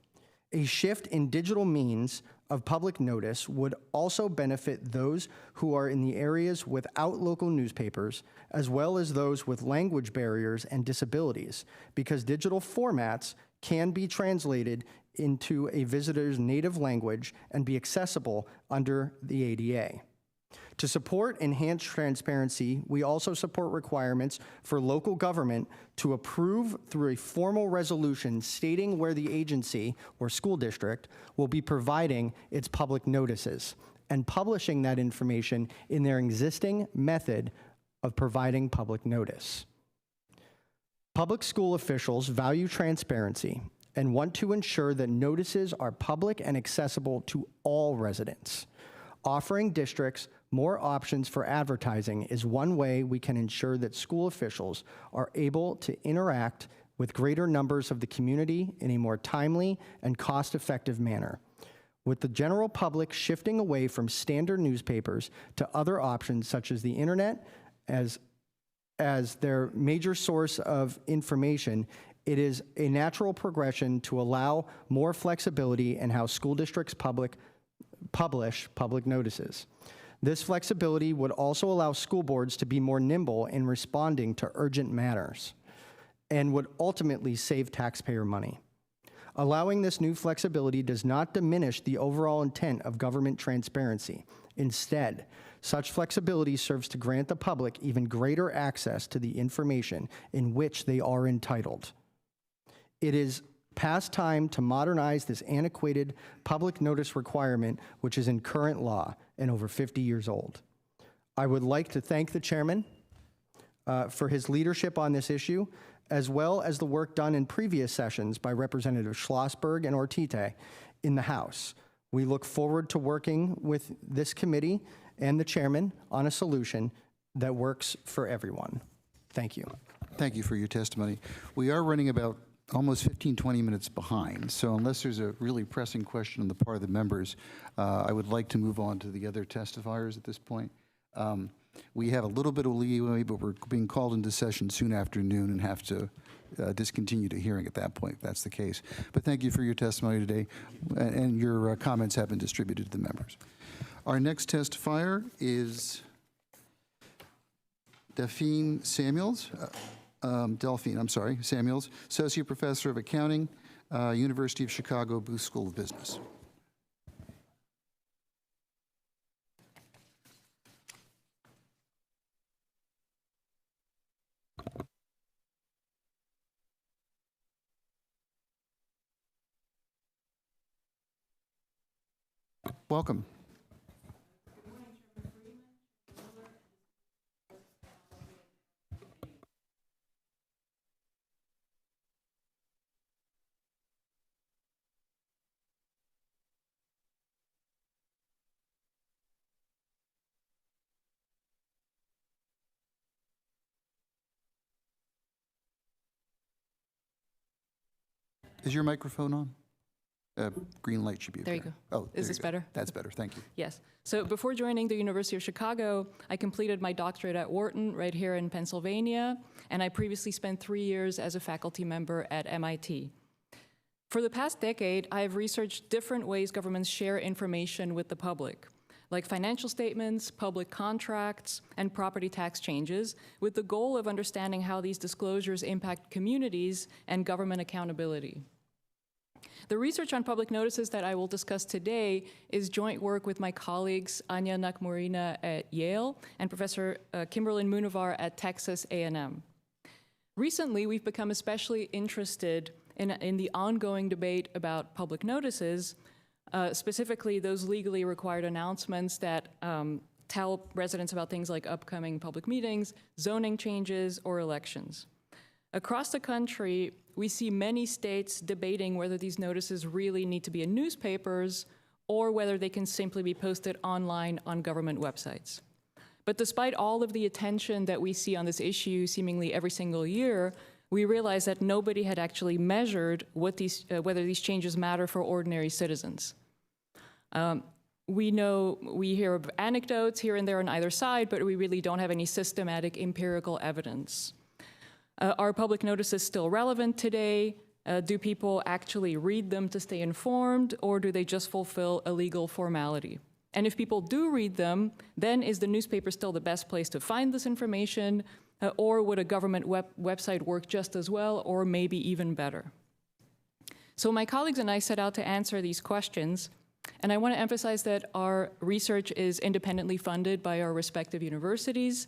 A shift in digital means of public notice would also benefit those who are in the areas without local newspapers, as well as those with language barriers and disabilities, because digital formats can be translated into a visitor's native language and be accessible under the ADA. To support enhanced transparency, we also support requirements for local government to approve through a formal resolution stating where the agency or school district will be providing its public notices and publishing that information in their existing method of providing public notice. Public school officials value transparency and want to ensure that notices are public and accessible to all residents. Offering districts more options for advertising is one way we can ensure that school officials are able to interact with greater numbers of the community in a more timely and cost-effective manner. with the general public shifting away from standard newspapers to other options such as the internet as their major source of information, it is a natural progression to allow more flexibility in how school districts publish public notices. This flexibility would also allow school boards to be more nimble in responding to urgent matters and would ultimately save taxpayer money. Allowing this new flexibility does not diminish the overall intent of government transparency. Instead, such flexibility serves to grant the public even greater access to the information in which they are entitled. It is past time to modernize this antiquated public notice requirement, which is in current law and over 50 years old. I would like to thank the chairman for his leadership on this issue, as well as the work done in previous sessions by Representative Schlossberg and Ortite in the House. We look forward to working with this committee and the chairman on a solution that works for everyone. Thank you. Thank you for your testimony. We are running about almost 15, 20 minutes behind, so unless there's a really pressing question on the part of the members, I would like to move on to the other testifiers at this point. We have a little bit of leeway, but we're being called into session soon after noon and have to discontinue the hearing at that point, if that's the case. But thank you for your testimony today, and your comments have been distributed to the members. Our next testifier is Delphine Samuels. Samuels, Associate Professor of Accounting, University of Chicago Booth School of Business. Welcome. Is your microphone on? Green light should be There you appearing. go. Oh, Is this better? That's better. Thank you. Yes. So before joining the University of Chicago, I completed my doctorate at Wharton right here in Pennsylvania, and I previously spent 3 years as a faculty member at MIT. For the past decade, I have researched different ways governments share information with the public, like financial statements, public contracts, and property tax changes, with the goal of understanding how these disclosures impact communities and government accountability. The research on public notices that I will discuss today is joint work with my colleagues Anya Nakmurina at Yale and Professor Kimberlyn Munavar at Texas A&M. Recently, we've become especially interested in the ongoing debate about public notices, specifically those legally required announcements that tell residents about things like upcoming public meetings, zoning changes, or elections. Across the country, we see many states debating whether these notices really need to be in newspapers or whether they can simply be posted online on government websites. But despite all of the attention that we see on this issue seemingly every single year, we realize that nobody had actually measured whether these changes matter for ordinary citizens. We hear of anecdotes here and there on either side, but we really don't have any systematic empirical evidence. Are public notices still relevant today? Do people actually read them to stay informed, or do they just fulfill a legal formality? And if people do read them, then is the newspaper still the best place to find this information, or would a government website work just as well, or maybe even better? So my colleagues and I set out to answer these questions, and I want to emphasize that our research is independently funded by our respective universities,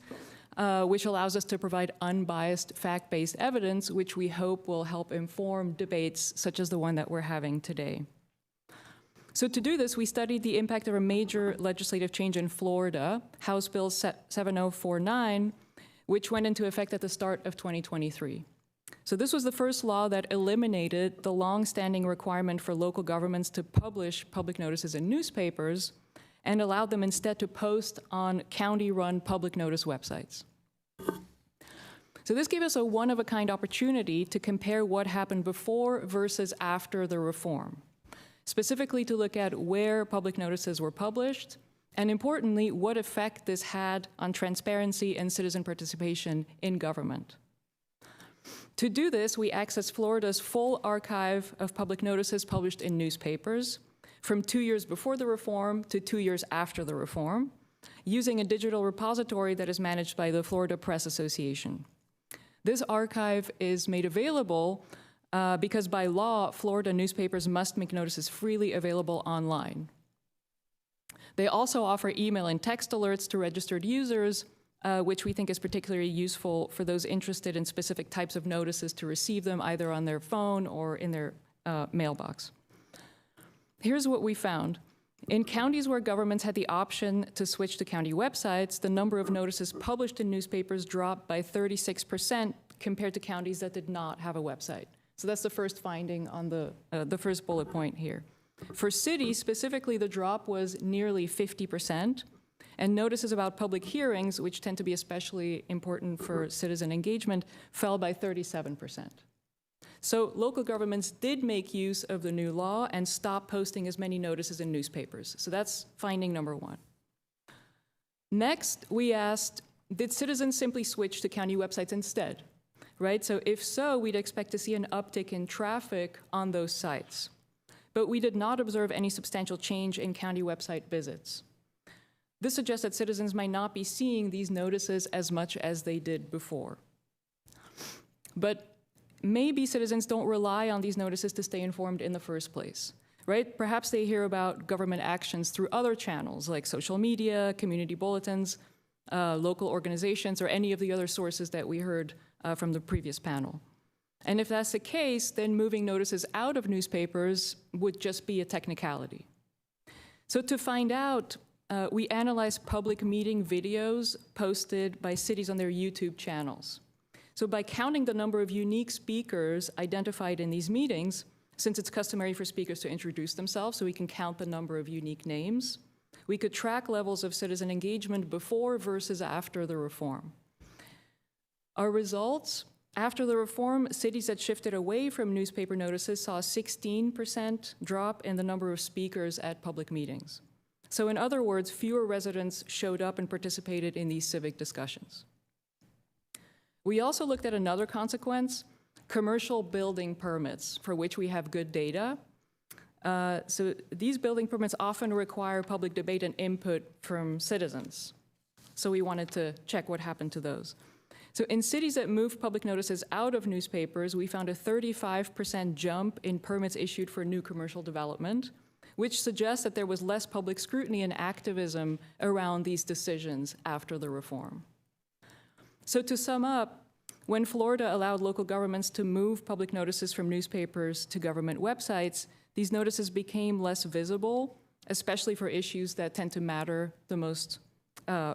which allows us to provide unbiased, fact-based evidence, which we hope will help inform debates such as the one that we're having today. So to do this, we studied the impact of a major legislative change in Florida, House Bill 7049, which went into effect at the start of 2023. So this was the first law that eliminated the long-standing requirement for local governments to publish public notices in newspapers and allowed them instead to post on county-run public notice websites. So this gave us a one-of-a-kind opportunity to compare what happened before versus after the reform. specifically to look at where public notices were published, and importantly, what effect this had on transparency and citizen participation in government. To do this, we accessed Florida's full archive of public notices published in newspapers from 2 years before the reform to 2 years after the reform, using a digital repository that is managed by the Florida Press Association. This archive is made available because by law, Florida newspapers must make notices freely available online. They also offer email and text alerts to registered users, which we think is particularly useful for those interested in specific types of notices to receive them either on their phone or in their mailbox. Here's what we found. In counties where governments had the option to switch to county websites, the number of notices published in newspapers dropped by 36% compared to counties that did not have a website. So that's the first finding on the first bullet point here. For cities, specifically, the drop was nearly 50%, and notices about public hearings, which tend to be especially important for citizen engagement, fell by 37%. So local governments did make use of the new law and stopped posting as many notices in newspapers. So that's finding number one. Next, we asked, did citizens simply switch to county websites instead? Right? So if so, we'd expect to see an uptick in traffic on those sites. But we did not observe any substantial change in county website visits. This suggests that citizens might not be seeing these notices as much as they did before. But maybe citizens don't rely on these notices to stay informed in the first place, right? Perhaps they hear about government actions through other channels like social media, community bulletins, local organizations, or any of the other sources that we heard from the previous panel. And if that's the case, then moving notices out of newspapers would just be a technicality. So to find out, we analyzed public meeting videos posted by cities on their YouTube channels. So by counting the number of unique speakers identified in these meetings, since it's customary for speakers to introduce themselves, so we can count the number of unique names, we could track levels of citizen engagement before versus after the reform. Our results, after the reform, cities that shifted away from newspaper notices saw a 16% drop in the number of speakers at public meetings. So in other words, fewer residents showed up and participated in these civic discussions. We also looked at another consequence, commercial building permits, for which we have good data. So these building permits often require public debate and input from citizens. So we wanted to check what happened to those. So in cities that moved public notices out of newspapers, we found a 35% jump in permits issued for new commercial development, which suggests that there was less public scrutiny and activism around these decisions after the reform. So to sum up, when Florida allowed local governments to move public notices from newspapers to government websites, these notices became less visible, especially for issues that tend to matter the most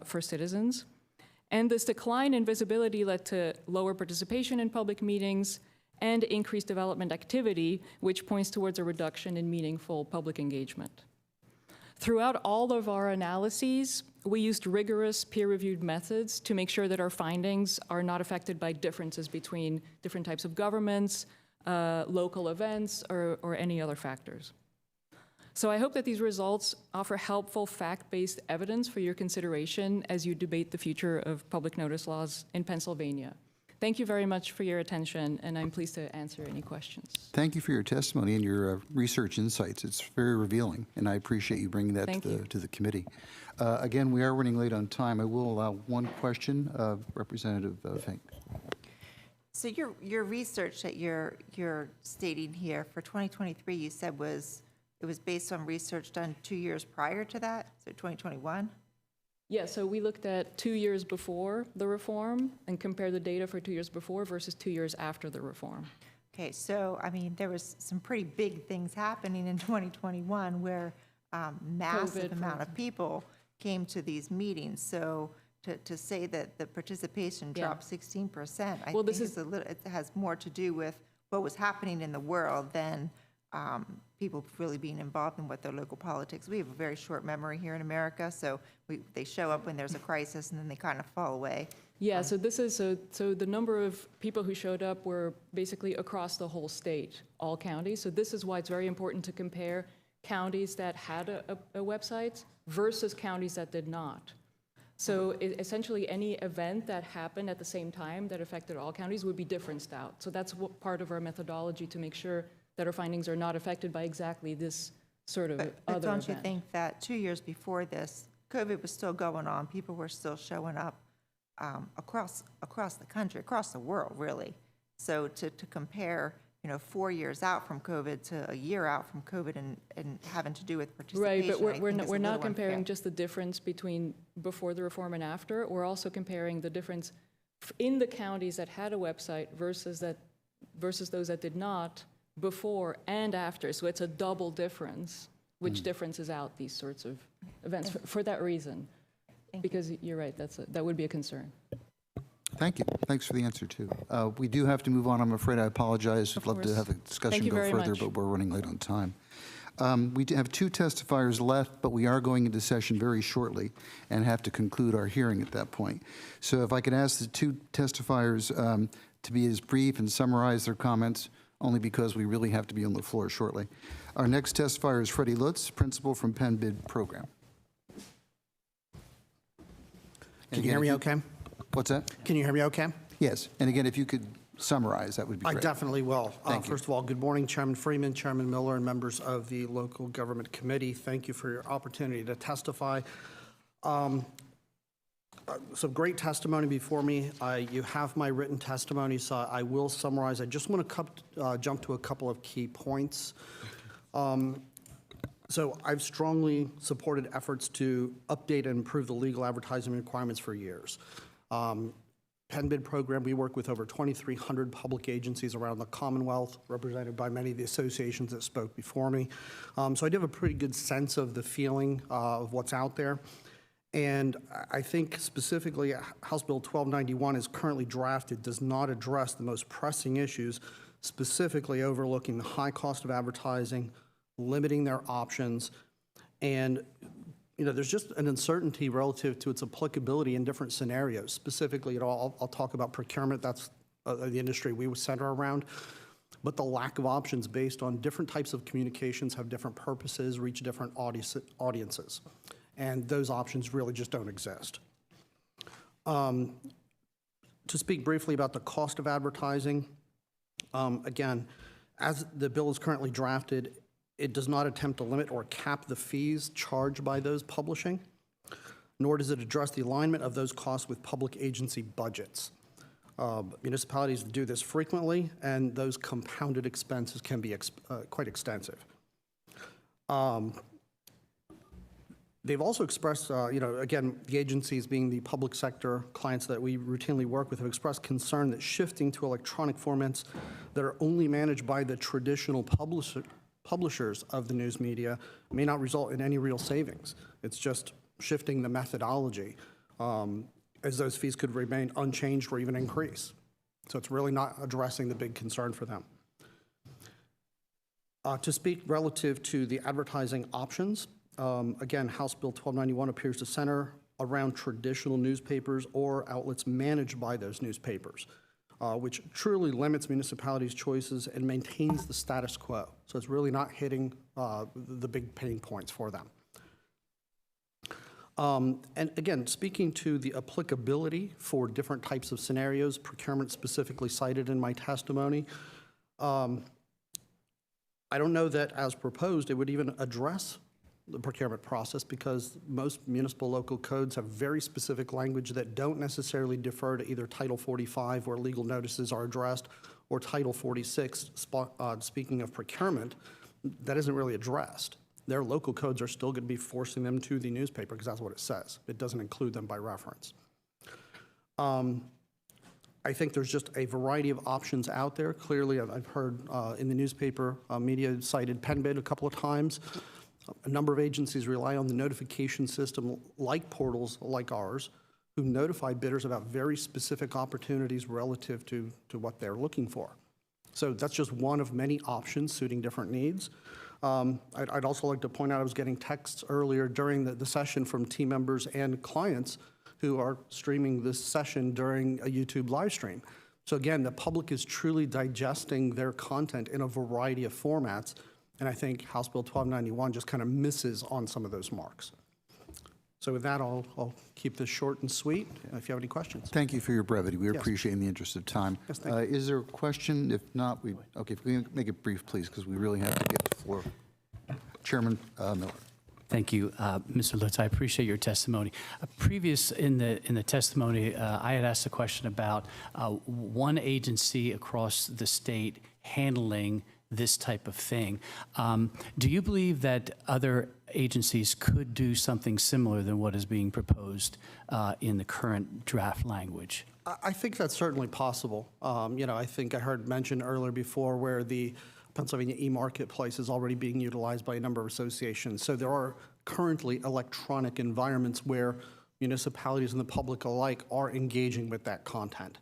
for citizens. And this decline in visibility led to lower participation in public meetings and increased development activity, which points towards a reduction in meaningful public engagement. Throughout all of our analyses, we used rigorous peer-reviewed methods to make sure that our findings are not affected by differences between different types of governments, local events, or any other factors. So I hope that these results offer helpful fact-based evidence for your consideration as you debate the future of public notice laws in Pennsylvania. Thank you very much for your attention, and I'm pleased to answer any questions. Thank you for your testimony and your research insights. It's very revealing, and I appreciate you bringing that to the committee. Again, we are running late on time. I will allow one question, Representative Fink. So your research that you're stating here for 2023, you said it was based on research done 2 years prior to that, so 2021? Yeah, so we looked at 2 years before the reform and compared the data for 2 years before versus 2 years after the reform. Okay, so, I mean, there was some pretty big things happening in 2021 where massive amount of people came to these meetings. So to say that the participation dropped 16%, I think it has more to do with what was happening in the world than people really being involved in what their local politics. We have a very short memory here in America, so they show up when there's a crisis and then they kind of fall away. Yeah, so this is so the number of people who showed up were basically across the whole state, all counties. So this is why it's very important to compare counties that had a website versus counties that did not. So essentially, any event that happened at the same time that affected all counties would be differenced out. So that's part of our methodology to make sure that our findings are not affected by exactly this sort of But other don't you event. think that 2 years before this, COVID was still going on, people were still showing up across the country, across the world, really? So to compare, 4 years out from COVID to a year out from COVID and having to do with participation, Right, but I think is a we're not little comparing unfair. just the difference between before the reform and after. We're also comparing the difference in the counties that had a website versus those that did not before and after. So it's a double difference, which differences out these sorts of events for that reason. Because you're right, that would be a concern. Thank you. Thanks for the answer, too. We do have to move on, I'm afraid. I apologize. I'd love to course. have the discussion Thank you go very further, much. but we're running late on time. We have 2 testifiers left, but we are going into session very shortly and have to conclude our hearing at that point. So if I could ask the 2 testifiers to be as brief and summarize their comments, only because we really have to be on the floor shortly. Our next testifier is Freddie Lutz, principal from Penn Bid Program. Can you hear me okay? What's that? Can you hear me okay? Yes. And again, if you could summarize, that would be I great. definitely will. Thank you. First of all, good morning, Chairman Freeman, Chairman Miller, and members of the Local Government Committee. Thank you for your opportunity to testify. Some great testimony before me. You have my written testimony, so I will summarize. I just want to jump to a couple of key points. So I've strongly supported efforts to update and improve the legal advertising requirements for years. Penn Bid Program, we work with over 2,300 public agencies around the Commonwealth, represented by many of the associations that spoke before me. So I do have a pretty good sense of the feeling of what's out there. And I think specifically House Bill 1291 is currently drafted does not address the most pressing issues, specifically overlooking the high cost of advertising, limiting their options, and there's just an uncertainty relative to its applicability in different scenarios. Specifically, I'll talk about procurement. That's the industry we would center around. But the lack of options based on different types of communications have different purposes, reach different audiences. And those options really just don't exist. To speak briefly about the cost of advertising, again, as the bill is currently drafted, it does not attempt to limit or cap the fees charged by those publishing, nor does it address the alignment of those costs with public agency budgets. Municipalities do this frequently, and those compounded expenses can be quite extensive. They've also expressed, again, the agencies being the public sector clients that we routinely work with have expressed concern that shifting to electronic formats that are only managed by the traditional publishers of the news media may not result in any real savings. It's just shifting the methodology, as those fees could remain unchanged or even increase. So it's really not addressing the big concern for them. To speak relative to the advertising options, again, House Bill 1291 appears to center around traditional newspapers or outlets managed by those newspapers, which truly limits municipalities' choices and maintains the status quo. So it's really not hitting the big pain points for them. And again, speaking to the applicability for different types of scenarios, procurement specifically cited in my testimony, I don't know that as proposed it would even address the procurement process, because most municipal local codes have very specific language that don't necessarily defer to either Title 45, where legal notices are addressed, or Title 46, speaking of procurement, that isn't really addressed. Their local codes are still going to be forcing them to the newspaper, because that's what it says. It doesn't include them by reference. I think there's just a variety of options out there. Clearly, I've heard in the newspaper media cited Penn Bid a couple of times. A number of agencies rely on the notification system like portals like ours, who notify bidders about very specific opportunities relative to what they're looking for. So that's just one of many options suiting different needs. I'd also like to point out I was getting texts earlier during the session from team members and clients who are streaming this session during a YouTube live stream. So again, the public is truly digesting their content in a variety of formats, And I think House Bill 1291 just kind of misses on some of those marks. So with that, I'll keep this short and sweet if you have any questions. Thank you for your brevity. We Yes. appreciate it in the interest of time. Yes, thank you. Is there a question? If not, okay, if we can make it brief, please, because we really have to get the floor. Chairman Miller. Thank you, Mr. Lutz. I appreciate your testimony. Previous in the testimony, I had asked a question about one agency across the state handling this type of thing. Do you believe that other agencies could do something similar than what is being proposed in the current draft language? I think that's certainly possible. I think I heard mentioned earlier before where the Pennsylvania e-marketplace is already being utilized by a number of associations. So there are currently electronic environments where municipalities and the public alike are engaging with that content.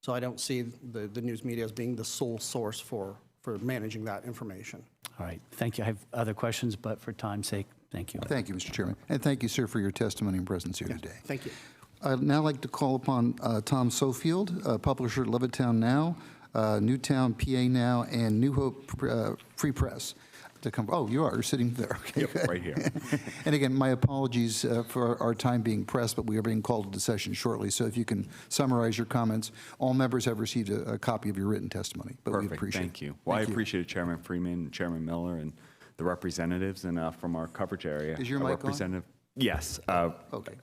So I don't see the news media as being the sole source for managing that information. All right, thank you. I have other questions, but for time's sake, thank you. Thank you, Mr. Chairman. And thank you, sir, for your testimony and presence here today. Thank you. I'd now like to call upon Tom Sofield, publisher at Levittown Now, Newtown PA Now, and New Hope Free Press to come. Oh, you are. You're sitting there. Okay, yep, right here. And again, my apologies for our time being pressed, but we are being called into session shortly. So if you can summarize your comments. All members have received a copy of your written testimony, but Perfect. we appreciate Thank it. you. Well, Thank I appreciate it, Chairman Freeman, Chairman Miller, and the representatives and from our coverage area. Is your mic on? Yes. Okay.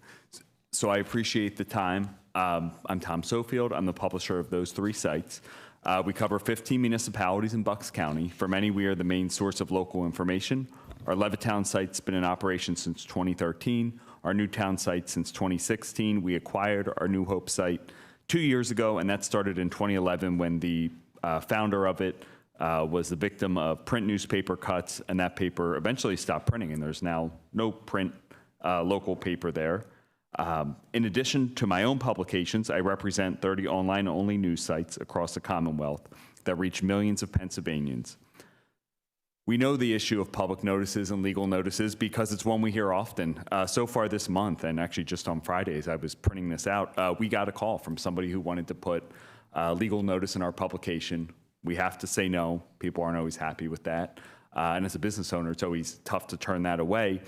So I appreciate the time. I'm Tom Sofield. I'm the publisher of those 3 sites. We cover 15 municipalities in Bucks County. For many, we are the main source of local information. Our Levittown site's been in operation since 2013. Our Newtown site since 2016. We acquired our New Hope site 2 years ago, and that started in 2011 when the founder of it was the victim of print newspaper cuts, and that paper eventually stopped printing, and there's now no print local paper there. In addition to my own publications, I represent 30 online-only news sites across the Commonwealth that reach millions of Pennsylvanians. We know the issue of public notices and legal notices because it's one we hear often. So far this month, and actually just on Fridays, I was printing this out, we got a call from somebody who wanted to put legal notice in our publication. We have to say no. People aren't always happy with that. And as a business owner, it's always tough to turn that away.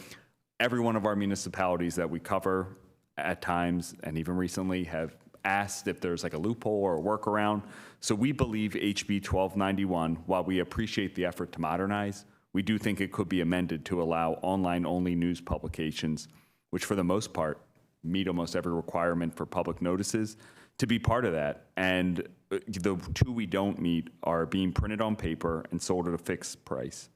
Every one of our municipalities that we cover at times, and even recently, have asked if there's like a loophole or a workaround. So we believe HB 1291, while we appreciate the effort to modernize, we do think it could be amended to allow online-only news publications, which for the most part meet almost every requirement for public notices, to be part of that. And the 2 we don't meet are being printed on paper and sold at a fixed price.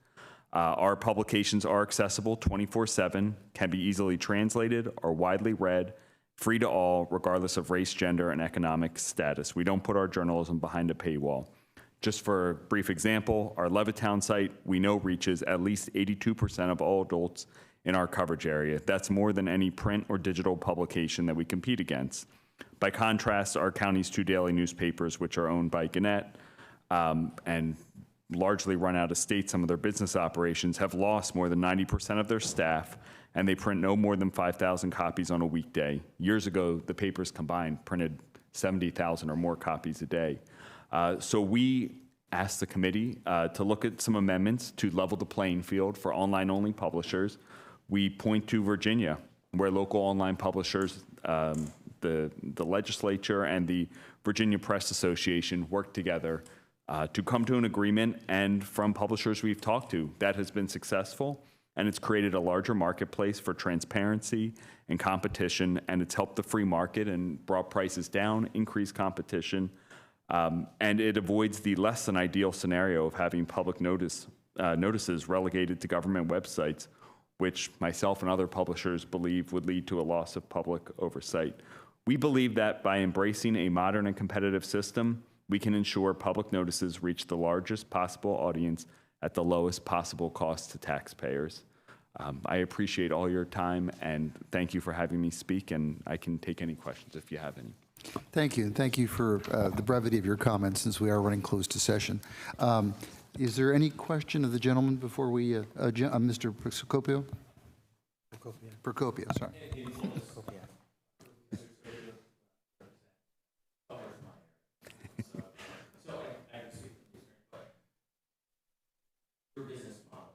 Our publications are accessible 24/7, can be easily translated, are widely read, free to all, regardless of race, gender, and economic status. We don't put our journalism behind a paywall. Just for a brief example, our Levittown site, we know reaches at least 82% of all adults in our coverage area. That's more than any print or digital publication that we compete against. By contrast, our county's 2 daily newspapers, which are owned by Gannett, and largely run out of state, some of their business operations, have lost more than 90% of their staff, and they print no more than 5,000 copies on a weekday. Years ago, the papers combined printed 70,000 or more copies a day. So we asked the committee to look at some amendments to level the playing field for online-only publishers. We point to Virginia, where local online publishers, the legislature and the Virginia Press Association work together to come to an agreement, and from publishers we've talked to, that has been successful, and it's created a larger marketplace for transparency and competition, and it's helped the free market and brought prices down, increased competition, and it avoids the less than ideal scenario of having public notices relegated to government websites, which myself and other publishers believe would lead to a loss of public oversight. We believe that by embracing a modern and competitive system, we can ensure public notices reach the largest possible audience at the lowest possible cost to taxpayers. I appreciate all your time, and thank you for having me speak, and I can take any questions if you have any. Thank you. Thank you for the brevity of your comments, since we are running close to session. Is there any question of the gentleman before we, Mr. Procopio? Procopio, sorry. Your business model.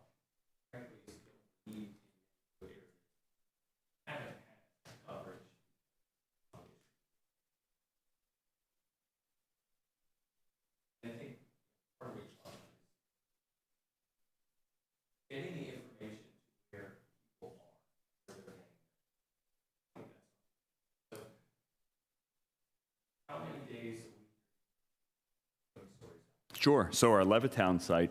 Sure. So our Levittown site,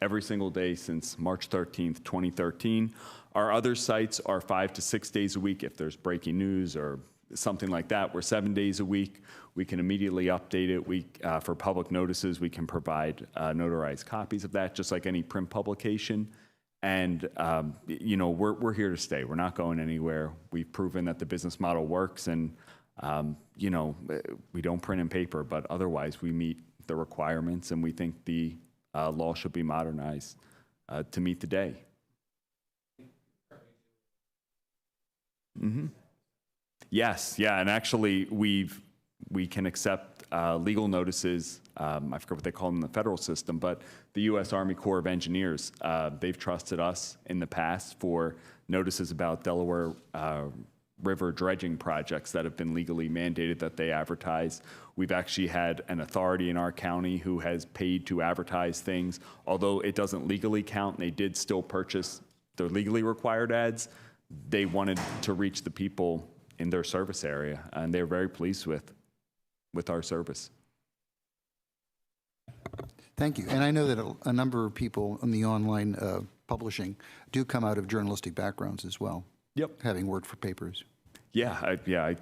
every single day since March 13th, 2013. Our other sites are 5 to 6 days a week. If there's breaking news or something like that, we're 7 days a week. We can immediately update it. For public notices, we can provide notarized copies of that, just like any print publication. And, you know, we're here to stay. We're not going anywhere. We've proven that the business model works. And, you know, we don't print in paper, but otherwise we meet the requirements. And we think the law should be modernized to meet the day. Mm-hmm. Yes, yeah, and actually we can accept legal notices. I forget what they call them in the federal system, but the U.S. Army Corps of Engineers, they've trusted us in the past for notices about Delaware River dredging projects that have been legally mandated that they advertise. We've actually had an authority in our county who has paid to advertise things. Although it doesn't legally count, they did still purchase their legally required ads. They wanted to reach the people in their service area, and they're very pleased with our service. Thank you. And I know that a number of people in the online publishing do come out of journalistic backgrounds as well. Yep. Having worked for papers. Yeah, I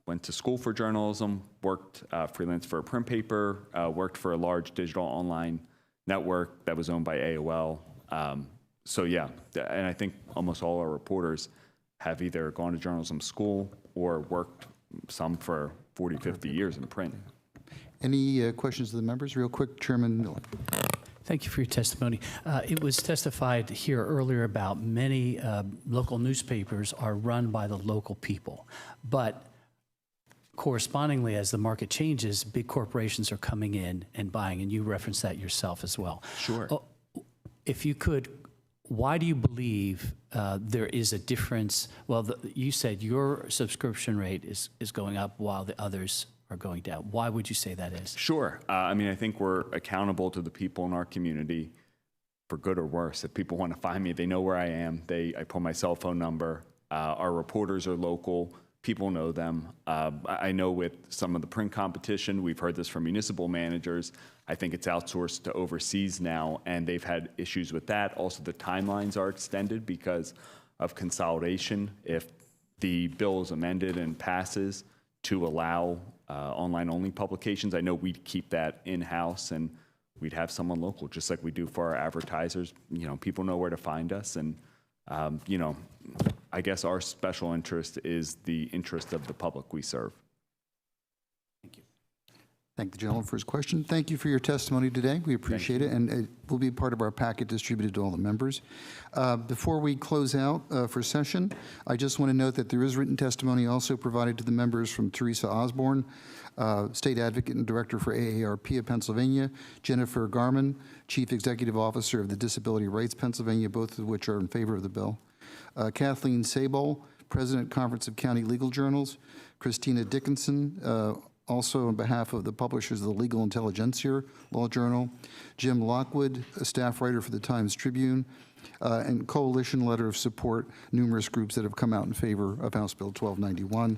went to school for journalism, worked freelance for a print paper, worked for a large digital online network that was owned by AOL. So yeah, and I think almost all our reporters have either gone to journalism school or worked some for 40, 50 years in print. Any questions of the members? Real quick, Chairman Miller. Thank you for your testimony. It was testified here earlier about many local newspapers are run by the local people, but correspondingly, as the market changes, big corporations are coming in and buying, and you referenced that yourself as well. Sure. If you could, why do you believe there is a difference? Well, you said your subscription rate is going up while the others are going down. Why would you say that is? Sure. I mean, I think we're accountable to the people in our community, for good or worse. If people want to find me, they know where I am. I put my cell phone number. Our reporters are local. People know them. I know with some of the print competition, we've heard this from municipal managers. I think it's outsourced to overseas now, and they've had issues with that. Also, the timelines are extended because of consolidation. If the bill is amended and passes to allow online-only publications, I know we'd keep that in-house and we'd have someone local, just like we do for our advertisers. You know, people know where to find us, and you know, I guess our special interest is the interest of the public we serve. Thank you. Thank the gentleman for his question. Thank you for your testimony today. We appreciate it, and it will be part of our packet distributed to all the members. Before we close out for session, I just want to note that there is written testimony also provided to the members from Teresa Osborne, State Advocate and Director for AARP of Pennsylvania, Jennifer Garman, Chief Executive Officer of the Disability Rights Pennsylvania, both of which are in favor of the bill, Kathleen Sabol, President, Conference of County Legal Journals, Christina Dickinson, also on behalf of the publishers of the Legal Intelligencer Law Journal, Jim Lockwood, a staff writer for the Times Tribune, and coalition letter of support, numerous groups that have come out in favor of House Bill 1291.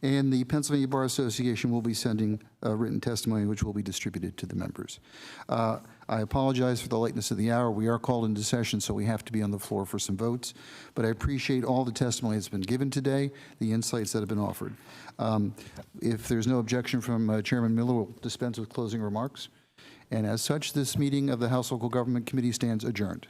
And the Pennsylvania Bar Association will be sending written testimony, which will be distributed to the members. I apologize for the lateness of the hour. We are called into session, so we have to be on the floor for some votes. But I appreciate all the testimony that's been given today, the insights that have been offered. If there's no objection from Chairman Miller, we'll dispense with closing remarks. And as such, this meeting of the House Local Government Committee stands adjourned.